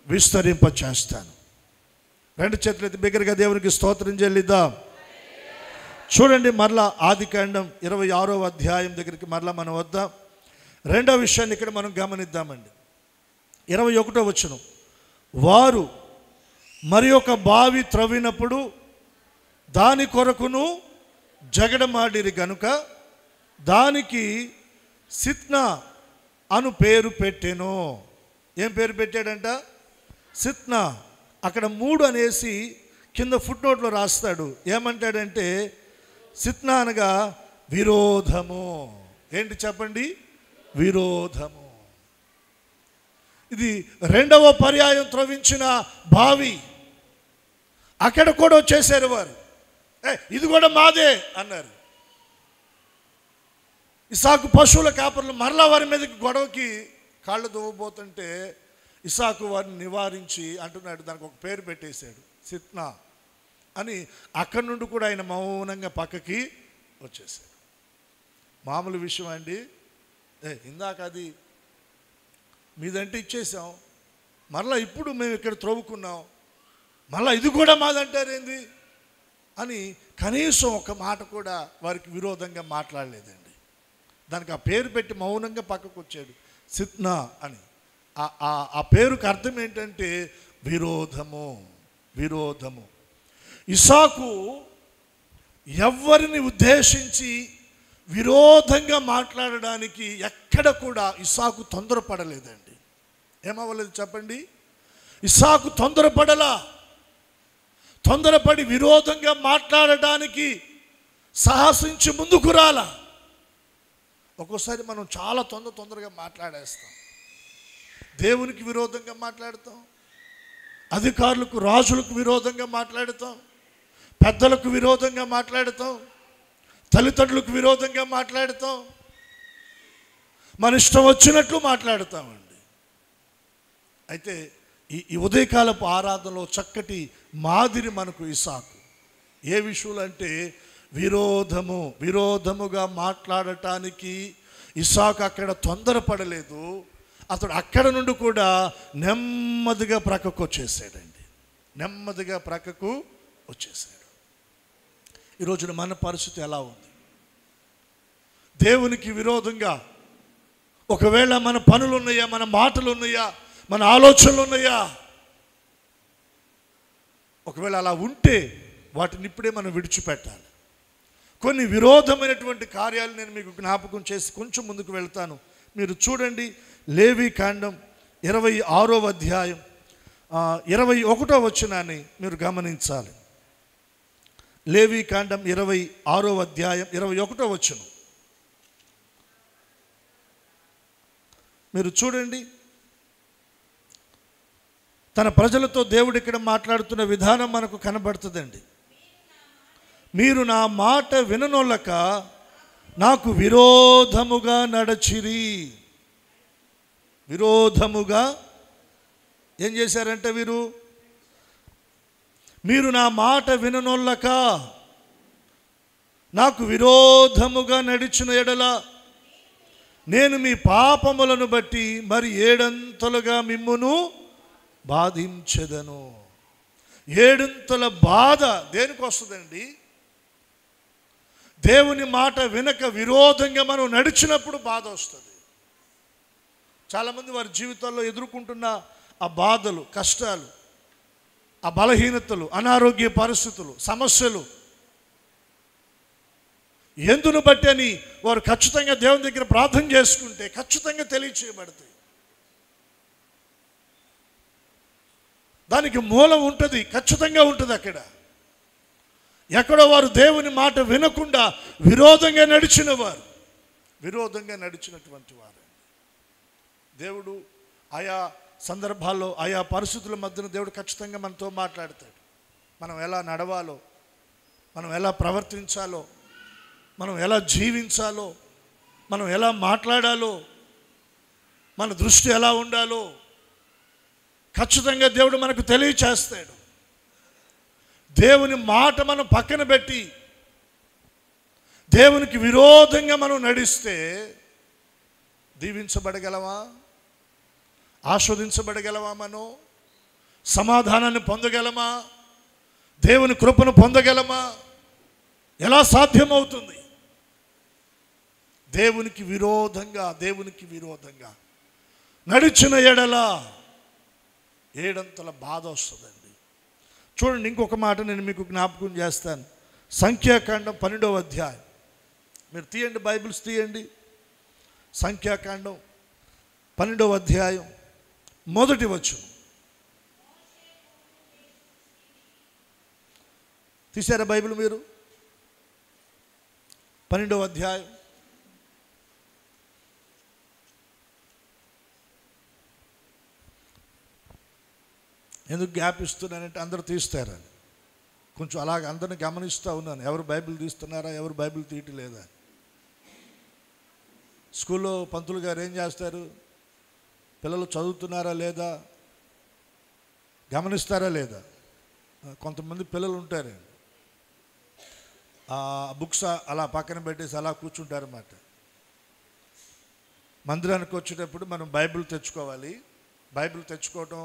విస్తరింపచేస్తాను. రెండు చేతులైతే బిగ్గరగా దేవునికి స్తోత్రం చెల్లిద్దాం. చూడండి, మరలా ఆదికాండం 26వ అధ్యాయం దగ్గరికి మరలా మనం వద్దాం. రెండవ విషయాన్ని ఇక్కడ మనం గమనిద్దామండి. 21వ వచనం, వారు మరి ఒక బావి త్రవ్వినప్పుడు దాని కొరకును జగడమాడిరి గనుక దానికి సిత్నా అను పేరు పెట్టెను. ఏం పేరు పెట్టాడంట? సిత్నా. అక్కడ 3 అనేసి కింద ఫుట్ నోట్లో రాస్తాడు. ఏమంటాడంటే సిత్నా అనగా విరోధము. ఏంటి చెప్పండి? విరోధము. ఇది రెండవ పర్యాయం త్రవ్వించిన బావి. అక్కడ కూడా వచ్చేసారు వారు, ఇది కూడా మాదే అన్నారు. ఇస్సాకు పశువుల కాపర్లు మరలా వారి మీదకి గొడవకి కాళ్ళు దువ్వబోతుంటే ఇస్సాకు వారిని నివారించి అంటున్నాడు, దానికి ఒక పేరు పెట్టేశాడు, సిత్నా అని. అక్కడి నుండి కూడా ఆయన మౌనంగా పక్కకి వచ్చేసాడు. మామూలు విషయం అండి. ఇందాక అది మీదంటే ఇచ్చేసాం, మరలా ఇప్పుడు మేము ఇక్కడ త్రవ్వుకున్నాం, మళ్ళీ ఇది కూడా మాదంటారేంది అని కనీసం ఒక మాట కూడా వారికి విరోధంగా మాట్లాడలేదండి. దానికి ఆ పేరు పెట్టి మౌనంగా పక్కకు వచ్చాడు, సిత్నా అని. ఆ పేరుకి అర్థం ఏంటంటే విరోధము. ఇస్సాకు ఎవరిని ఉద్దేశించి విరోధంగా మాట్లాడడానికి ఎక్కడ కూడా ఇస్సాకు తొందరపడలేదండి. ఏమవ్వలేదు చెప్పండి? ఇస్సాకు తొందరపడి విరోధంగా మాట్లాడడానికి సాహసించి ముందుకు రాలా. ఒక్కోసారి మనం చాలా తొందరగా మాట్లాడేస్తాం. దేవునికి విరోధంగా మాట్లాడతాం, అధికారులకు రాజులకు విరోధంగా మాట్లాడతాం, పెద్దలకు విరోధంగా మాట్లాడతాం, తల్లిదండ్రులకు విరోధంగా మాట్లాడతాం, మన ఇష్టం వచ్చినట్లు మాట్లాడతామండి. అయితే ఈ ఉదయకాలపు ఆరాధనలో చక్కటి మాదిరి మనకు ఇస్సాకు. ఏ విషయంలో అంటే విరోధముగా మాట్లాడటానికి ఇస్సాకు అక్కడ తొందరపడలేదు. అతడు అక్కడ నుండి కూడా నెమ్మదిగా ప్రక్కకు వచ్చేసాడండి. నెమ్మదిగా ప్రక్కకు వచ్చేసాడు. ఈరోజున మన పరిస్థితి ఎలా ఉంది? దేవునికి విరోధంగా ఒకవేళ మన పనులు ఉన్నాయా, మన మాటలు ఉన్నాయా, మన ఆలోచనలు ఉన్నాయా? ఒకవేళ అలా ఉంటే వాటిని ఇప్పుడే మనం విడిచిపెట్టాలి. కొన్ని విరోధమైనటువంటి కార్యాలు నేను మీకు జ్ఞాపకం చేసి కొంచెం ముందుకు వెళ్తాను. మీరు చూడండి, లేవీకాండం 26వ అధ్యాయం 21వ వచనాన్ని మీరు గమనించాలి. లేవీకాండం 26వ అధ్యాయం 21వ వచనం మీరు చూడండి. తన ప్రజలతో దేవుడు ఇక్కడ మాట్లాడుతున్న విధానం మనకు కనబడుతుందండి. మీరు నా మాట విననొల్లక నాకు విరోధముగా నడచిరి. విరోధముగా ఏం చేశారంటే మీరు నా మాట విననొల్లక నాకు విరోధముగా నడిచిన ఎడల నేను మీ పాపములను బట్టి మరి 7 మిమ్మును బాధించెదను. 7 బాధ దేనికి వస్తుందండి? దేవుని మాట వినక విరోధంగా మనం నడిచినప్పుడు బాధ వస్తుంది. చాలామంది వారి జీవితాల్లో ఎదుర్కొంటున్న ఆ బాధలు, కష్టాలు, ఆ బలహీనతలు, అనారోగ్య పరిస్థితులు, సమస్యలు ఎందును బట్టి అని వారు ఖచ్చితంగా దేవుని దగ్గర ప్రార్థన చేసుకుంటే ఖచ్చితంగా తెలియచేయబడతాయి. దానికి మూలం ఉంటుంది, ఖచ్చితంగా ఉంటుంది. ఎక్కడో వారు దేవుని మాట వినకుండా విరోధంగా నడిచినటువంటి వారు. దేవుడు ఆయా సందర్భాల్లో ఆయా పరిస్థితుల మధ్యన దేవుడు ఖచ్చితంగా మనతో మాట్లాడతాడు. మనం ఎలా నడవాలో, మనం ఎలా ప్రవర్తించాలో, మనం ఎలా జీవించాలో, మనం ఎలా మాట్లాడాలో, మన దృష్టి ఎలా ఉండాలో ఖచ్చితంగా దేవుడు మనకు తెలియచేస్తాడు. దేవుని మాట మనం పక్కన పెట్టి దేవునికి విరోధంగా మనం నడిస్తే దీవించబడగలమా? ఆస్వాదించబడగలమా? మనం సమాధానాన్ని పొందగలమా? దేవుని కృపను పొందగలమా? ఎలా సాధ్యమవుతుంది? దేవునికి విరోధంగా నడిచిన ఎడల 7 బాధ వస్తుందండి. చూడండి, ఇంకొక మాట నేను మీకు జ్ఞాపకం చేస్తాను. సంఖ్యాకాండం 12వ అధ్యాయం మీరు తీయండి, బైబిల్స్ తీయండి. సంఖ్యాకాండం 12వ అధ్యాయం 1వ వచనం తీశారా బైబిల్ మీరు? 12వ అధ్యాయం ఎందుకు గ్యాప్ ఇస్తున్నానంటే అందరూ తీస్తారని కొంచెం అలాగ అందరిని గమనిస్తూ ఉన్నాను. ఎవరు బైబిల్ తీస్తున్నారా, ఎవరు బైబిల్ తీయట్లేదా? స్కూల్లో పంతులు గారు ఏం చేస్తారు? పిల్లలు చదువుతున్నారా లేదా గమనిస్తారా లేదా? కొంతమంది పిల్లలు ఉంటారండి, ఆ బుక్స్ అలా పక్కన పెట్టేసి అలా కూర్చుంటారన్నమాట. మందిరానికి వచ్చేటప్పుడు మనం బైబిల్ తెచ్చుకోవాలి. బైబిల్ తెచ్చుకోవటం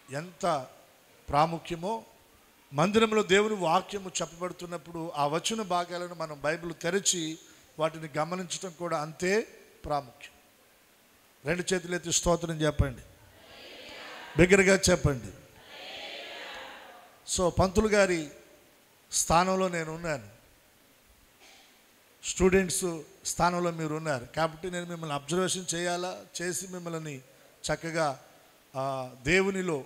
ఎంత ప్రాముఖ్యమో, మందిరంలో దేవుని వాక్యము చెప్పబడుతున్నప్పుడు ఆ వచన భాగాలను మనం బైబిల్ తెరిచి వాటిని గమనించడం కూడా అంతే ప్రాముఖ్యం. 2 చేతులు ఎత్తి స్తోత్రం చెప్పండి, బిగ్గరగా చెప్పండి. సో పంతులు గారి స్థానంలో నేను ఉన్నాను, స్టూడెంట్స్ స్థానంలో మీరు ఉన్నారు కాబట్టి నేను మిమ్మల్ని అబ్జర్వేషన్ చేసి మిమ్మల్ని చక్కగా దేవునిలో,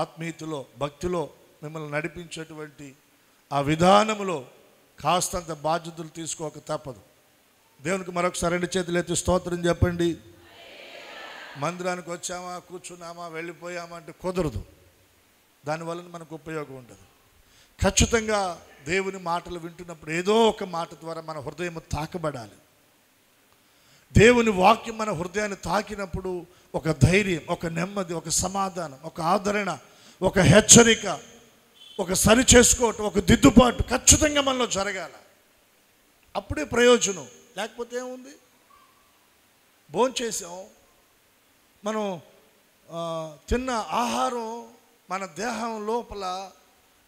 ఆత్మీయతలో, భక్తిలో మిమ్మల్ని నడిపించేటువంటి ఆ విధానములో కాస్తంత బాధ్యతలు తీసుకోక తప్పదు. దేవునికి మరొకసారి 2 చేతులు ఎత్తి స్తోత్రం చెప్పండి. మందిరానికి వచ్చామా, కూర్చున్నామా, వెళ్ళిపోయామా అంటే కుదరదు. దానివల్ల మనకు ఉపయోగం ఉండదు. ఖచ్చితంగా దేవుని మాటలు వింటున్నప్పుడు ఏదో ఒక మాట ద్వారా మన హృదయం తాకబడాలి. దేవుని వాక్యం మన హృదయాన్ని తాకినప్పుడు ఒక ధైర్యం, ఒక నెమ్మది, ఒక సమాధానం, ఒక ఆదరణ, ఒక హెచ్చరిక, ఒక సరి చేసుకోవటం, ఒక దిద్దుబాటు ఖచ్చితంగా మనలో జరగాల. అప్పుడే ప్రయోజనం. లేకపోతే ఏముంది? భోంచేసాం, మనం తిన్న ఆహారం మన దేహం లోపల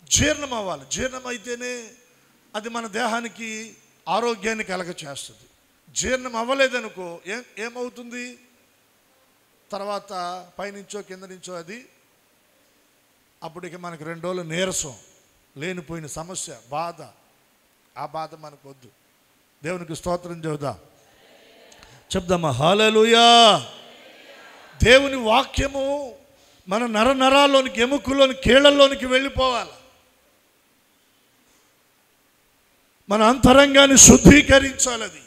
జీర్ణం అవ్వాలి. జీర్ణమైతేనే అది మన దేహానికి ఆరోగ్యాన్ని కలగచేస్తుంది. జీర్ణం అవ్వలేదనుకో ఏమవుతుంది? తర్వాత పైనుంచో కింద నుంచో అది అప్పటికి మనకు 2 రోజులు నీరసం, లేనిపోయిన సమస్య, బాధ. ఆ బాధ మనకు వద్దు. దేవునికి స్తోత్రం చెప్దామా? హల్లెలూయా. దేవుని వాక్యము మన నరాల్లోనికి, ఎముకల్లోని, కీళ్ళల్లోనికి వెళ్ళిపోవాలి. మన అంతరంగాన్ని శుద్ధీకరించాలి. అది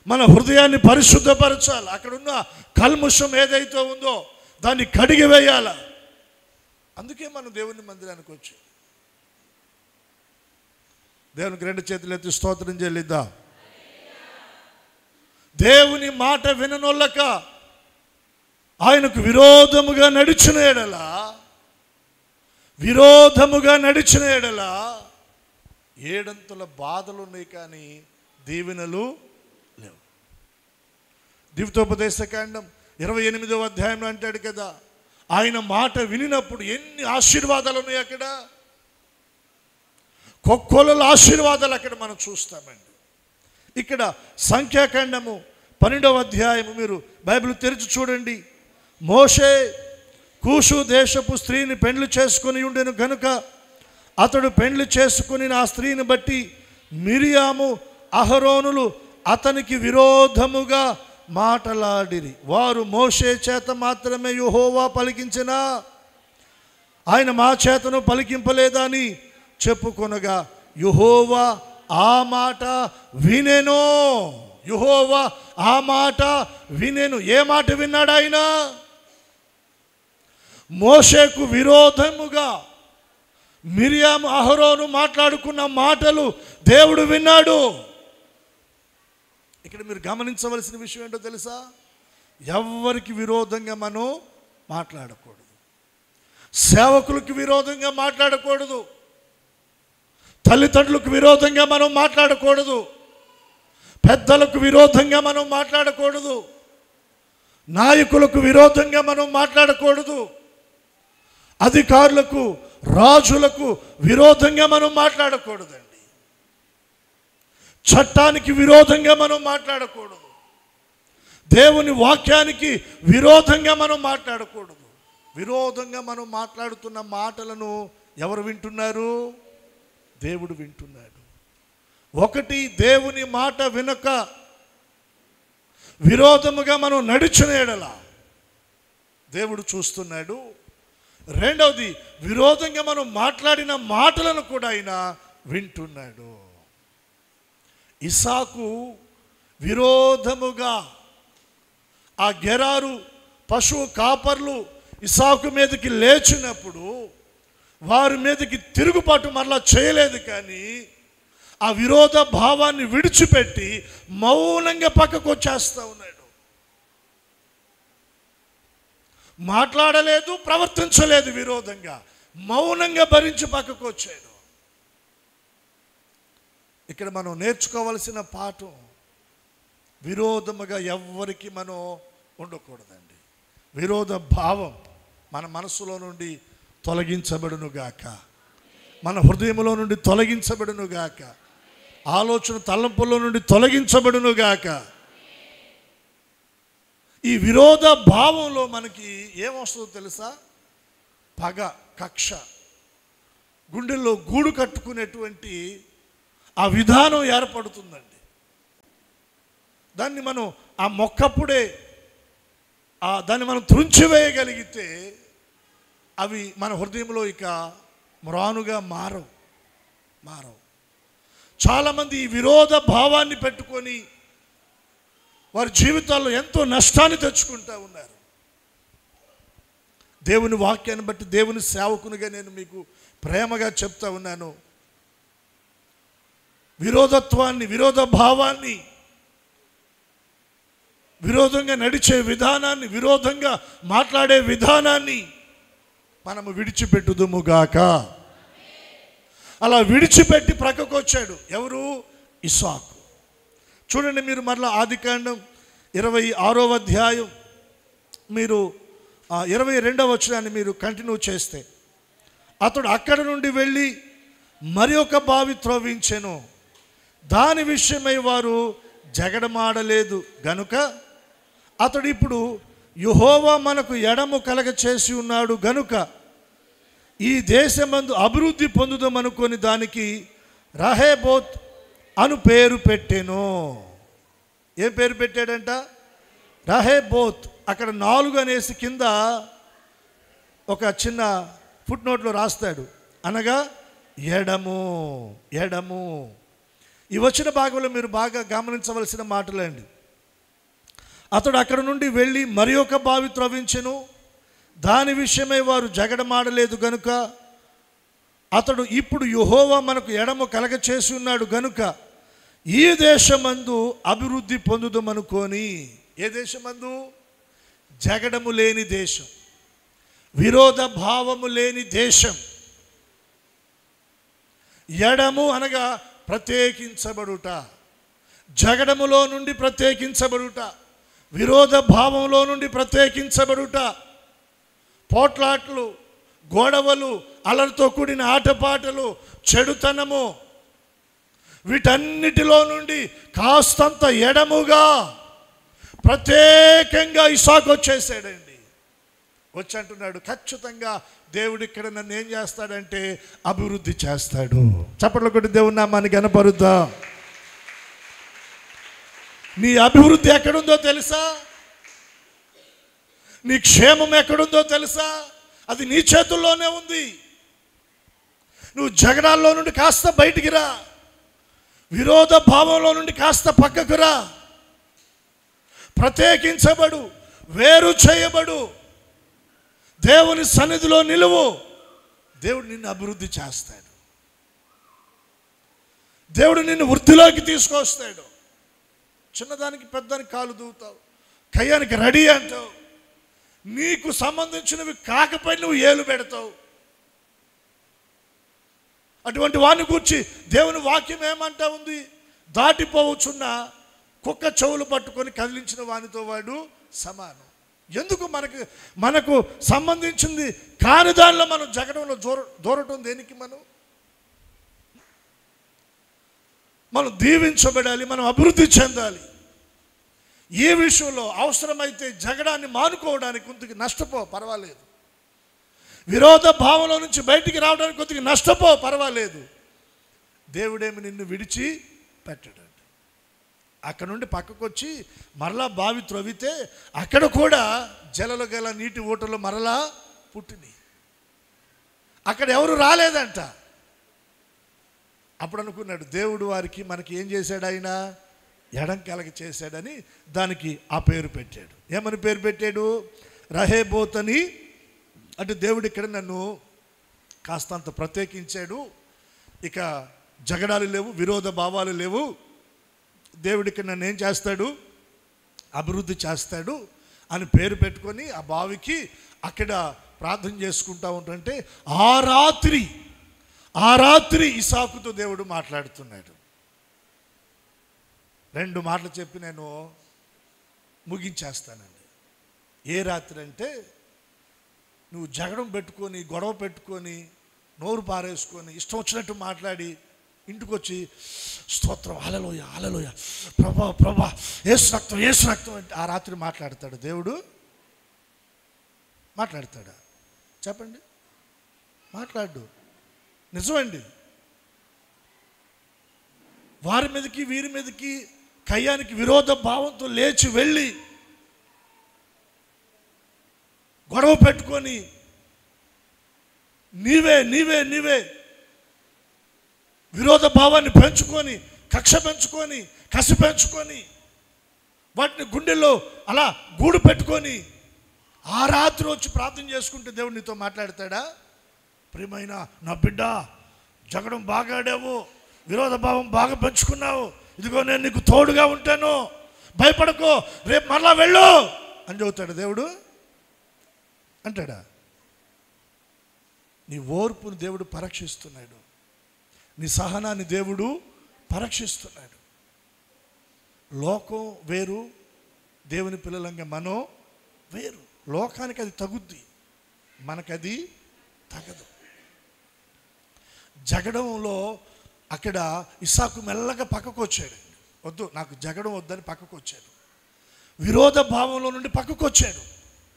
మన హృదయాన్ని పరిశుద్ధపరచాలి. అక్కడున్న కల్ముషం ఏదైతే ఉందో దాన్ని కడిగి వేయాలి. అందుకే మనం దేవుని మందిరానికి వచ్చి దేవునికి 2 చేతులు ఎత్తి స్తోత్రం చెల్లిద్దాం. దేవుని మాట విననొల్లక ఆయనకు విరోధముగా నడిచిన ఎడల ఏడంతుల బాధలు ఉన్నాయి, కానీ దీవెనలు లేవు. ద్వితోపదేశకాండం 28వ అధ్యాయంలో అంటాడు కదా, ఆయన మాట వినినప్పుడు ఎన్ని ఆశీర్వాదాలు ఉన్నాయి. అక్కడ కొక్కొలల ఆశీర్వాదాలు అక్కడ మనం చూస్తామండి. ఇక్కడ సంఖ్యాకాండము 12వ అధ్యాయము మీరు బైబిల్ తెరిచి చూడండి. మోషే కూషు దేశపు స్త్రీని పెండ్లి చేసుకుని ఉండెను గనుక అతడు పెండ్లి చేసుకుని ఆ స్త్రీని బట్టి మిరియాము అహరోనులు అతనికి విరోధముగా మాటలాడిరి. వారు మోషే చేత మాత్రమే యెహోవా పలికించిన, ఆయన మా చేతను పలికింపలేదా అని చెప్పుకొనగా యెహోవా ఆ మాట వినెను. యెహోవా ఆ మాట వినెను. ఏ మాట విన్నాడు ఆయన? మోషేకు విరోధముగా మిరియాము అహరోను మాట్లాడుకున్న మాటలు దేవుడు విన్నాడు. ఇక్కడ మీరు గమనించవలసిన విషయం ఏంటో తెలుసా? ఎవరికి విరోధంగా మనం మాట్లాడకూడదు. సేవకులకు విరోధంగా మాట్లాడకూడదు. తల్లిదండ్రులకు విరోధంగా మనం మాట్లాడకూడదు. పెద్దలకు విరోధంగా మనం మాట్లాడకూడదు. నాయకులకు విరోధంగా మనం మాట్లాడకూడదు. అధికారులకు, రాజులకు విరోధంగా మనం మాట్లాడకూడదండి. చట్టానికి విరోధంగా మనం మాట్లాడకూడదు. దేవుని వాక్యానికి విరోధంగా మనం మాట్లాడకూడదు. విరోధంగా మనం మాట్లాడుతున్న మాటలను ఎవరు వింటున్నారు? దేవుడు వింటున్నాడు. ఒకటి, దేవుని మాట వినక విరోధముగా మనం నడిచిన ఎడల దేవుడు చూస్తున్నాడు. రెండవది, విరోధంగా మనం మాట్లాడిన మాటలను కూడా ఆయన వింటున్నాడు. ఇస్సాకు విరోధముగా ఆ గెరారు పశువు కాపర్లు ఇస్సాకు మీదకి లేచినప్పుడు వారి మీదకి తిరుగుబాటు మరలా చేయలేదు, కానీ ఆ విరోధ భావాన్ని విడిచిపెట్టి మౌనంగా పక్కకు వచ్చేస్తూ ఉన్నాడు. మాట్లాడలేదు, ప్రవర్తించలేదు విరోధంగా, మౌనంగా భరించి పక్కకు వచ్చాడు. ఇక్కడ మనం నేర్చుకోవలసిన పాఠం, విరోధముగా ఎవ్వరికి మనం ఉండకూడదండి. విరోధ భావం మన మనసులో నుండి తొలగించబడునుగాక, మన హృదయంలో నుండి తొలగించబడునుగాక, ఆలోచన తలంపుల్లో నుండి తొలగించబడునుగాక. ఈ విరోధ భావంలో మనకి ఏమొస్తుందో తెలుసా? పగ, కక్ష, గుండెల్లో గూడు కట్టుకునేటువంటి ఆ విధానం ఏర్పడుతుందండి. దాన్ని మనం ఆ మొక్కప్పుడే దాన్ని మనం త్రుంచివేయగలిగితే అవి మన హృదయంలో ఇక మ్రానుగా మారవు. చాలామంది ఈ విరోధ భావాన్ని పెట్టుకొని వారి జీవితాల్లో ఎంతో నష్టాన్ని తెచ్చుకుంటూ ఉన్నారు. దేవుని వాక్యాన్ని బట్టి దేవుని సేవకునిగా నేను మీకు ప్రేమగా చెప్తా ఉన్నాను. విరోధత్వాన్ని, విరోధ భావాన్ని, విరోధంగా నడిచే విధానాన్ని, విరోధంగా మాట్లాడే విధానాన్ని మనము విడిచిపెట్టుదుముగాక. అలా విడిచిపెట్టి ప్రక్కకు వచ్చాడు. ఎవరు? ఇస్సాకు. చూడండి, మీరు మరలా ఆదికాండం 26వ అధ్యాయం మీరు 22వ వచనాన్ని మీరు కంటిన్యూ చేస్తే, అతడు అక్కడ నుండి వెళ్ళి మరి ఒక బావి త్రవ్వించెను, దాని విషయమై వారు జగడమాడలేదు గనుక అతడు ఇప్పుడు యెహోవా మనకు ఎడము కలగ చేసి ఉన్నాడు గనుక ఈ దేశమందు అభివృద్ధి పొందుదామనుకొని దానికి రహేబోత్ అను పేరు పెట్టెను. ఏం పేరు పెట్టాడంట? రహేబోత్. అక్కడ 4 అనేసి కింద ఒక చిన్న ఫుట్ నోట్లో రాస్తాడు, అనగా ఎడము. ఎడము ఈ వచ్చిన భాగంలో మీరు బాగా గమనించవలసిన మాటలండి. అతడు అక్కడ నుండి వెళ్ళి మరి ఒక బావి త్రవ్వించెను, దాని విషయమై వారు జగడమాడలేదు గనుక అతడు ఇప్పుడు యెహోవా మనకు ఎడము కలగ చేసి ఉన్నాడు గనుక ఈ దేశమందు అభివృద్ధి పొందుదామనుకొని. ఏ దేశమందు? జగడము లేని దేశం, విరోధ భావము లేని దేశం. ఎడము అనగా ప్రత్యేకించబడుట, జగడములో నుండి ప్రత్యేకించబడుట, విరోధ భావంలో నుండి ప్రత్యేకించబడుట, పోట్లాట్లు, గొడవలు, అలరితో కూడిన ఆటపాటలు, చెడుతనము, వీటన్నిటిలో నుండి కాస్తంత ఎడముగా ప్రత్యేకంగా ఇస్సాకు వచ్చేసాడండి. వచ్చి అంటున్నాడు, ఖచ్చితంగా దేవుడు ఇక్కడ నన్ను ఏం చేస్తాడంటే అభివృద్ధి చేస్తాడు. చప్పట్లు కొట్టి దేవుని నామాన్ని కనపరుద్దా. నీ అభివృద్ధి ఎక్కడుందో తెలుసా? నీ క్షేమం ఎక్కడుందో తెలుసా? అది నీ చేతుల్లోనే ఉంది. నువ్వు జగడాల్లో నుండి కాస్త బయటికి రా, విరోధ భావంలో నుండి కాస్త పక్కకు రా, ప్రత్యేకించబడు, వేరు చేయబడు, దేవుని సన్నిధిలో నిలువు. దేవుడు నిన్ను అభివృద్ధి చేస్తాడు. దేవుడు నిన్ను వృద్ధిలోకి తీసుకొస్తాడు. చిన్నదానికి పెద్దానికి కాలు దూవుతావు, కయ్యానికి రెడీ అంటావు, నీకు సంబంధించినవి కాకపోయి నువ్వు ఏలు పెడతావు. అటువంటి వాడిని గురించి దేవుని వాక్యం ఏమంటా ఉంది? దాటిపోవచ్చున్న కుక్క చెవులు పట్టుకొని కదిలించిన వానితో వాడు సమానం. ఎందుకు? మనకు సంబంధించింది కాని దానిలో మనం జగడంలో దూరటం దేనికి? మనం దీవించబడాలి, మనం అభివృద్ధి చెందాలి. ఈ విషయంలో అవసరమైతే జగడాన్ని మానుకోవడానికి కొద్దిగా నష్టపో, పర్వాలేదు. విరోధ భావంలో నుంచి బయటికి రావడానికి కొద్దిగా నష్టపో, పర్వాలేదు. దేవుడేమి నిన్ను విడిచి పెట్టడండి. అక్కడ నుండి పక్కకు వచ్చి మరలా బావి త్రవ్వితే అక్కడ కూడా జలలు గల నీటి ఊటలు మరలా పుట్టినాయి. అక్కడ ఎవరు రాలేదంట. అప్పుడు అనుకున్నాడు, దేవుడు వారికి మనకి ఏం చేశాడు? ఆయన ఎడం కలగ చేశాడని దానికి ఆ పేరు పెట్టాడు. ఏమని పేరు పెట్టాడు? రహేబోత్ అని. అంటే దేవుడు ఇక్కడ నన్ను కాస్తంత ప్రత్యేకించాడు, ఇక జగడాలు లేవు, విరోధ భావాలు లేవు. దేవుడికి నన్ను ఏం చేస్తాడు? అభివృద్ధి చేస్తాడు అని పేరు పెట్టుకొని ఆ బావికి అక్కడ ప్రార్థన చేసుకుంటా ఉంటుంటే ఆ రాత్రి ఇస్సాకుతో దేవుడు మాట్లాడుతున్నాడు. 2 మాటలు చెప్పి నేను ముగించేస్తానండి. ఏ రాత్రి అంటే, నువ్వు జగడం పెట్టుకొని, గొడవ పెట్టుకొని, నోరు పారేసుకొని, ఇష్టం వచ్చినట్టు మాట్లాడి ఇంటికి వచ్చి స్తోత్రం, హల్లెలూయా హల్లెలూయా, ప్రభా యేసు రక్తం అంటే ఆ రాత్రి మాట్లాడతాడు దేవుడు? మాట్లాడతాడా? చెప్పండి. మాట్లాడు. నిజమండి. వారి మీదకి వీరి మీదకి కయ్యానికి విరోధ భావంతో లేచి వెళ్ళి గొడవ పెట్టుకొని నీవే విరోధ భావాన్ని పెంచుకొని, కక్ష పెంచుకొని, కసి పెంచుకొని, వాటిని గుండెల్లో అలా గూడు పెట్టుకొని ఆ రాత్రి వచ్చి ప్రార్థన చేసుకుంటే దేవుడు నీతో మాట్లాడతాడా? ప్రియమైన నా బిడ్డ, జగడం బాగా ఆడావు, విరోధ భావం బాగా పెంచుకున్నావు, ఇదిగో నేను నీకు తోడుగా ఉంటాను, భయపడకో, రేపు మరలా వెళ్ళు అని చెబుతాడు దేవుడు? అంటాడా? నీ ఓర్పుని దేవుడు పరీక్షిస్తున్నాడు, నీ సహనాన్ని దేవుడు పరీక్షిస్తున్నాడు. లోకం వేరు, దేవుని పిల్లలంగా మనం వేరు. లోకానికి అది తగుద్ది, మనకది తగదు. జగడంలో అక్కడ ఇస్సాకు మెల్లగా పక్కకు వచ్చాడు. వద్దు, నాకు జగడం వద్దని పక్కకు వచ్చాడు. విరోధ భావంలో నుండి పక్కకు వచ్చాడు.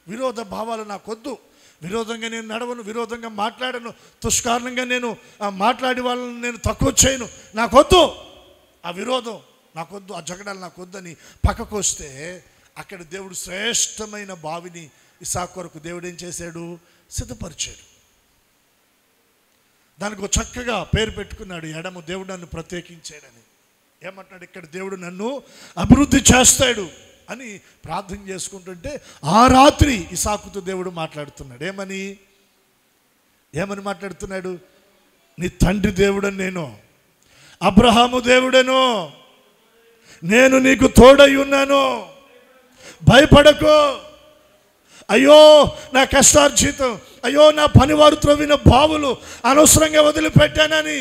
విరోధ భావాలు నాకు వద్దు, విరోధంగా నేను నడవను, విరోధంగా మాట్లాడను, దుష్కారణంగా నేను మాట్లాడి వాళ్ళని నేను తక్కువ చేయను, నాకొద్దు ఆ విరోధం, నాకొద్దు ఆ జగడాలు, నాకొద్దని పక్కకు వస్తే అక్కడ దేవుడు శ్రేష్టమైన బావిని ఇస్సాకు కొరకు దేవుడు ఏం చేశాడు? సిద్ధపరిచాడు. దానికి ఒక చక్కగా పేరు పెట్టుకున్నాడు, ఎడము, దేవుడు నన్ను ప్రత్యేకించాడని. ఏమంటున్నాడు ఇక్కడ? దేవుడు నన్ను అభివృద్ధి చేస్తాడు అని ప్రార్థన చేసుకుంటుంటే ఆ రాత్రి ఇస్సాకుతో దేవుడు మాట్లాడుతున్నాడు. ఏమని మాట్లాడుతున్నాడు? నీ తండ్రి దేవుడని నేను, అబ్రహాము దేవుడను, నేను నీకు తోడై ఉన్నాను, భయపడకు. అయ్యో నా కష్టార్జితం, అయ్యో నా పనివారు త్రవ్విన బావులు అనవసరంగా వదిలిపెట్టానని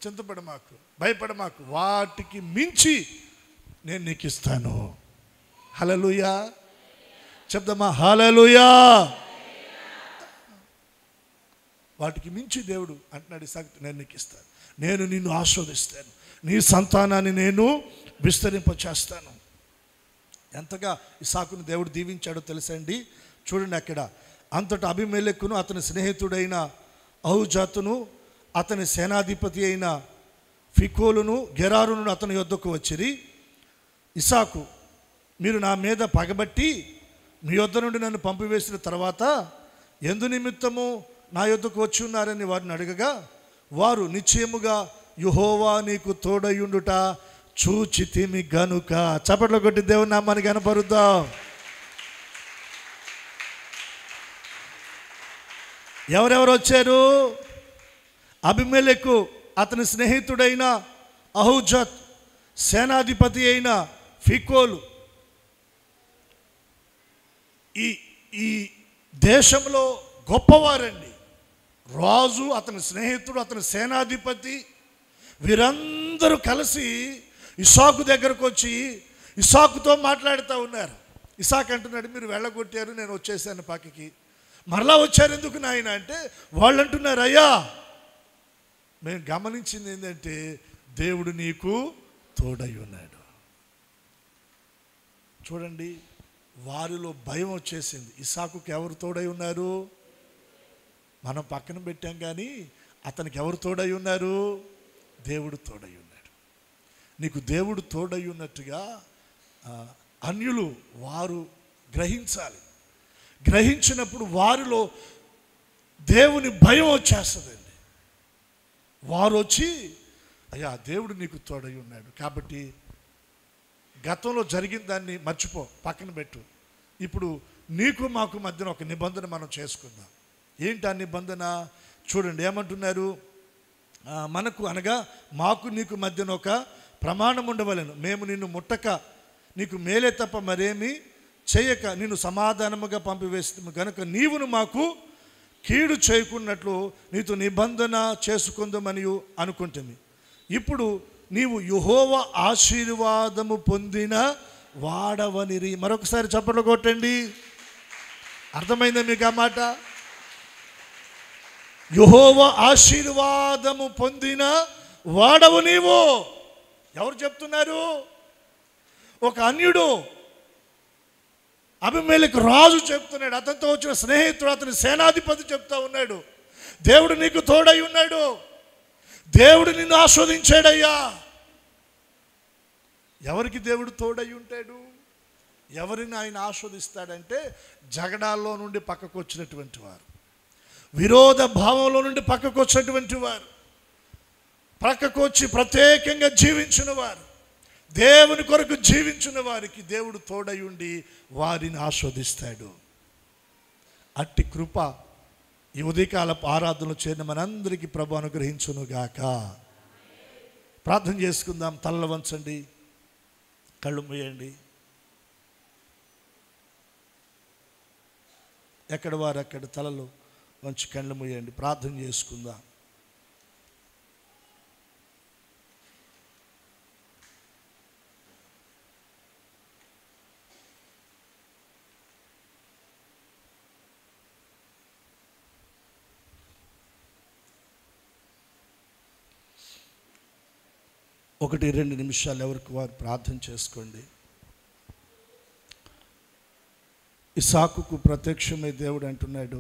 చింతపడమాకు, భయపడమాకు, వాటికి మించి నేను నీకు ఇస్తాను. హల్లెలూయా చెప్దామా? హల్లెలూయా. వాటికి మించి దేవుడు అంటున్నాడు ఇస్సాకు, నేను నీకు ఇస్తాను, నేను నిన్ను ఆస్వాదిస్తాను, నీ సంతానాన్ని నేను విస్తరింపచేస్తాను. ఎంతగా ఇస్సాకును దేవుడు దీవించాడో తెలుసండి. చూడండి అక్కడ, అంతటా అబీమెలెకును అతని స్నేహితుడైన అహుజాతును అతని సేనాధిపతి అయిన ఫికోలును గెరారును అతని యొద్దకు వచ్చిరి. ఇస్సాకు, మీరు నా మీద పగబట్టి మీ యొద్ద నుండి నన్ను పంపివేసిన తర్వాత ఎందు నిమిత్తము నా యొద్దకు వచ్చి ఉన్నారని వారిని అడగగా, వారు నిశ్చయముగా యెహోవా నీకు తోడయుండుట చూచితిమి గనుక. చప్పట్లు కొట్టి దేవుని నామాన్ని కనపరుద్దాం. ఎవరెవరు వచ్చారు? అబీమెలెకు అతని స్నేహితుడైన అహుజత్, సేనాధిపతి అయిన ఫికోలు. ఈ దేశంలో గొప్పవారండి. రాజు, అతని స్నేహితుడు, అతని సేనాధిపతి, వీరందరూ కలిసి ఇస్సాకు దగ్గరకు వచ్చి ఇస్సాకుతో మాట్లాడుతూ ఉన్నారు. ఇస్సాకు అంటున్నాడు, మీరు వెళ్ళగొట్టారు, నేను వచ్చేసాను పక్కకి, మరలా వచ్చారు ఎందుకు నాయన అంటే, వాళ్ళు అంటున్నారు, అయ్యా మేము గమనించింది ఏంటంటే దేవుడు నీకు తోడై ఉన్నాడు. చూడండి, వారిలో భయం వచ్చేసింది. ఇస్సాకుకి ఎవరు తోడై ఉన్నారు? మనం పక్కన పెట్టాం, కానీ అతనికి ఎవరు తోడై ఉన్నారు? దేవుడు తోడై ఉన్నాడు. నీకు దేవుడు తోడై ఉన్నట్టుగా అన్యులు వారు గ్రహించాలి. గ్రహించినప్పుడు వారిలో దేవుని భయం వచ్చేస్తుందండి. వారు వచ్చి, అయ్యా దేవుడు నీకు తోడై ఉన్నాడు, కాబట్టి గతంలో జరిగిన దాన్ని మర్చిపో, పక్కన పెట్టు, ఇప్పుడు నీకు మాకు మధ్యన ఒక నిబంధన మనం చేసుకుందాం. ఏంటి ఆ నిబంధన? చూడండి ఏమంటున్నారు, మనకు అనగా మాకు నీకు మధ్యన ఒక ప్రమాణం ఉండవలెను, మేము నిన్ను ముట్టక నీకు మేలే తప్ప మరేమి చేయక నిన్ను సమాధానముగా పంపివేస్తాము కనుక నీవును మాకు కీడు చేయకున్నట్లు నీతో నిబంధన చేసుకుందామని అనుకుంటుంది. ఇప్పుడు నీవు యెహోవా ఆశీర్వాదము పొందిన వాడవనిరి. మరొకసారి చప్పట్లు కొట్టండి. అర్థమైందా మీకు ఆ మాట? యెహోవా ఆశీర్వాదము పొందిన వాడవు నీవు. ఎవరు చెప్తున్నారు? ఒక అన్యుడు, అబీమెలెకు రాజు చెప్తున్నాడు. అతనితో వచ్చిన స్నేహితుడు, అతని సేనాధిపతి చెప్తా ఉన్నాడు, దేవుడు నీకు తోడై ఉన్నాడు, దేవుడు నిన్ను ఆస్వాదించాడయ్యా. ఎవరికి దేవుడు తోడై ఉంటాడు? ఎవరిని ఆయన ఆస్వాదిస్తాడంటే జగడాల్లో నుండి పక్కకు వచ్చినటువంటి వారు, విరోధ భావంలో నుండి పక్కకు వచ్చినటువంటి వారు, ప్రక్కకు వచ్చి ప్రత్యేకంగా జీవించిన వారు, దేవుని కొరకు జీవించిన వారికి దేవుడు తోడై ఉండి వారిని ఆస్వాదిస్తాడు. అట్టి కృప ఈ ఉదయకాలపు ఆరాధనలో చేరిన మనందరికీ ప్రభు అనుగ్రహించునుగాక. ప్రార్థన చేసుకుందాం. తలలు వంచండి, కళ్ళు మూయండి. ఎక్కడ వారు అక్కడ తలలు వంచి కళ్ళు మూయండి. ప్రార్థన చేసుకుందాం. ఒకటి రెండు నిమిషాలు ఎవరికి వారు ప్రార్థన చేసుకోండి. ఇస్సాకుకు ప్రత్యక్షమై దేవుడు అంటున్నాడు,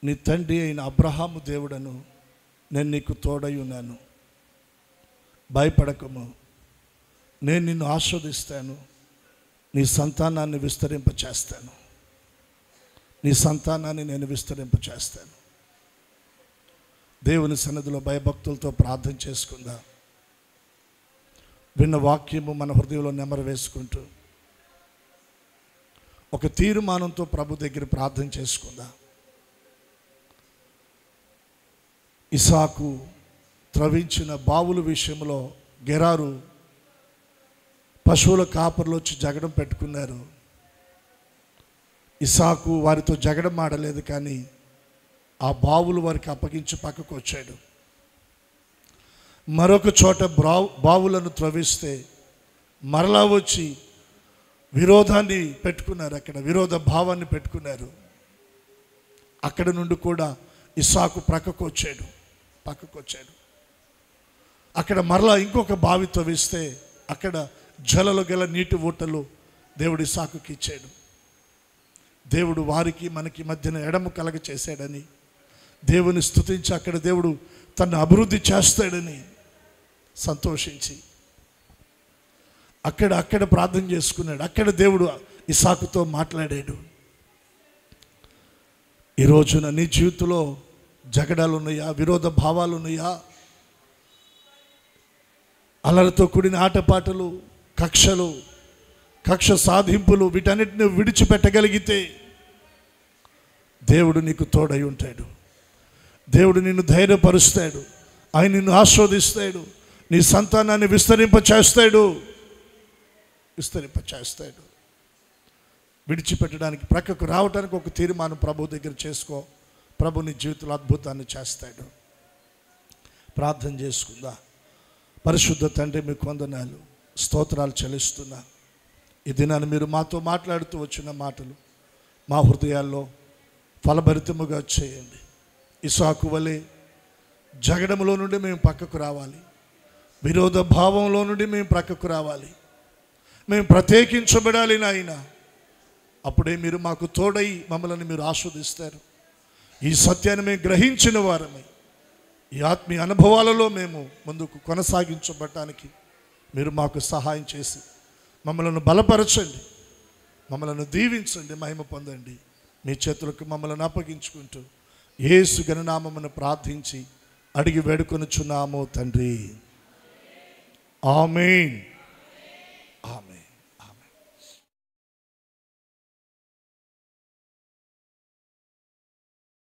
నీ తండ్రి అయిన అబ్రహాము దేవుడను నేను నీకు తోడై ఉన్నాను, భయపడకము, నేను నిన్ను ఆస్వాదిస్తాను, నీ సంతానాన్ని విస్తరింపచేస్తాను, నీ సంతానాన్ని నేను విస్తరింపచేస్తాను. దేవుని సన్నిధిలో భయభక్తులతో ప్రార్థన చేసుకుందాం. విన్న వాక్యము మన హృదయంలో నెమరు వేసుకుంటూ ఒక తీర్మానంతో ప్రభు దగ్గర ప్రార్థన చేసుకుందాం. ఇస్సాకు త్రవించిన బావుల విషయంలో గెరారు పశువుల కాపర్లు వచ్చి జగడం పెట్టుకున్నారు. ఇస్సాకు వారితో జగడం ఆడలేదు, కానీ ఆ బావులు వారికి అప్పగించి పక్కకు వచ్చాడు. మరొక చోట బావులను త్రవిస్తే మరలా వచ్చి విరోధాన్ని పెట్టుకున్నారు, అక్కడ విరోధ భావాన్ని పెట్టుకున్నారు. అక్కడ నుండి కూడా ఇస్సాకు పక్కకు వచ్చాడు. అక్కడ మరలా ఇంకొక బావి త్రవిస్తే అక్కడ జలలు గల నీటి ఊటలు దేవుడు ఇస్సాకుకి ఇచ్చాడు. దేవుడు వారికి మనకి మధ్యన ఎడము కలగ చేశాడని, దేవుని స్తుతించి అక్కడ దేవుడు తను అభివృద్ధి చేస్తాడని సంతోషించి అక్కడ ప్రార్థన చేసుకున్నాడు. అక్కడ దేవుడు ఇస్సాకుతో మాట్లాడాడు. ఈ రోజున నీ జీవితంలో జగడాలు ఉన్నాయా? విరోధ భావాలు ఉన్నాయా? అల్లరితో కూడిన ఆటపాటలు, కక్ష సాధింపులు, వీటన్నిటిని విడిచిపెట్టగలిగితే దేవుడు నీకు తోడై ఉంటాడు. దేవుడు నిన్ను ధైర్యపరుస్తాడు. ఆయన నిన్ను ఆస్వాదిస్తాడు. నీ సంతానాన్ని విస్తరింపచేస్తాడు. విడిచిపెట్టడానికి, ప్రక్కకు రావడానికి ఒక తీర్మానం ప్రభు దగ్గర చేసుకో. ప్రభు నీ జీవితంలో అద్భుతాన్ని చేస్తాడు. ప్రార్థన చేసుకుందా. పరిశుద్ధ తండ్రి, మీకు వందనాలు, స్తోత్రాలు చెల్లిస్తున్నా. ఈ దినాన్ని మీరు మాతో మాట్లాడుతూ వచ్చిన మాటలు మా హృదయాల్లో ఫలభరితముగా చేయండి. ఇస్సాకు వలె జగడములో నుండి మేము పక్కకు రావాలి, విరోధ భావంలో నుండి మేము ప్రక్కకు రావాలి, మేము ప్రత్యేకించబడాలి నాయన. అప్పుడే మీరు మాకు తోడై మమ్మల్ని మీరు ఆస్వాదిస్తారు. ఈ సత్యాన్ని మేము గ్రహించిన వారమై ఈ ఆత్మీయ అనుభవాలలో మేము ముందుకు కొనసాగించబడటానికి మీరు మాకు సహాయం చేసి మమ్మల్ని బలపరచండి, మమ్మల్ని దీవించండి, మహిమ పొందండి. మీ చేతులకు మమ్మల్ని అప్పగించుకుంటూ యేసు ఘననామమును ప్రార్థించి అడిగి వేడుకొనుచున్నాము తండ్రి. ఆమేన్. ఆమేన్.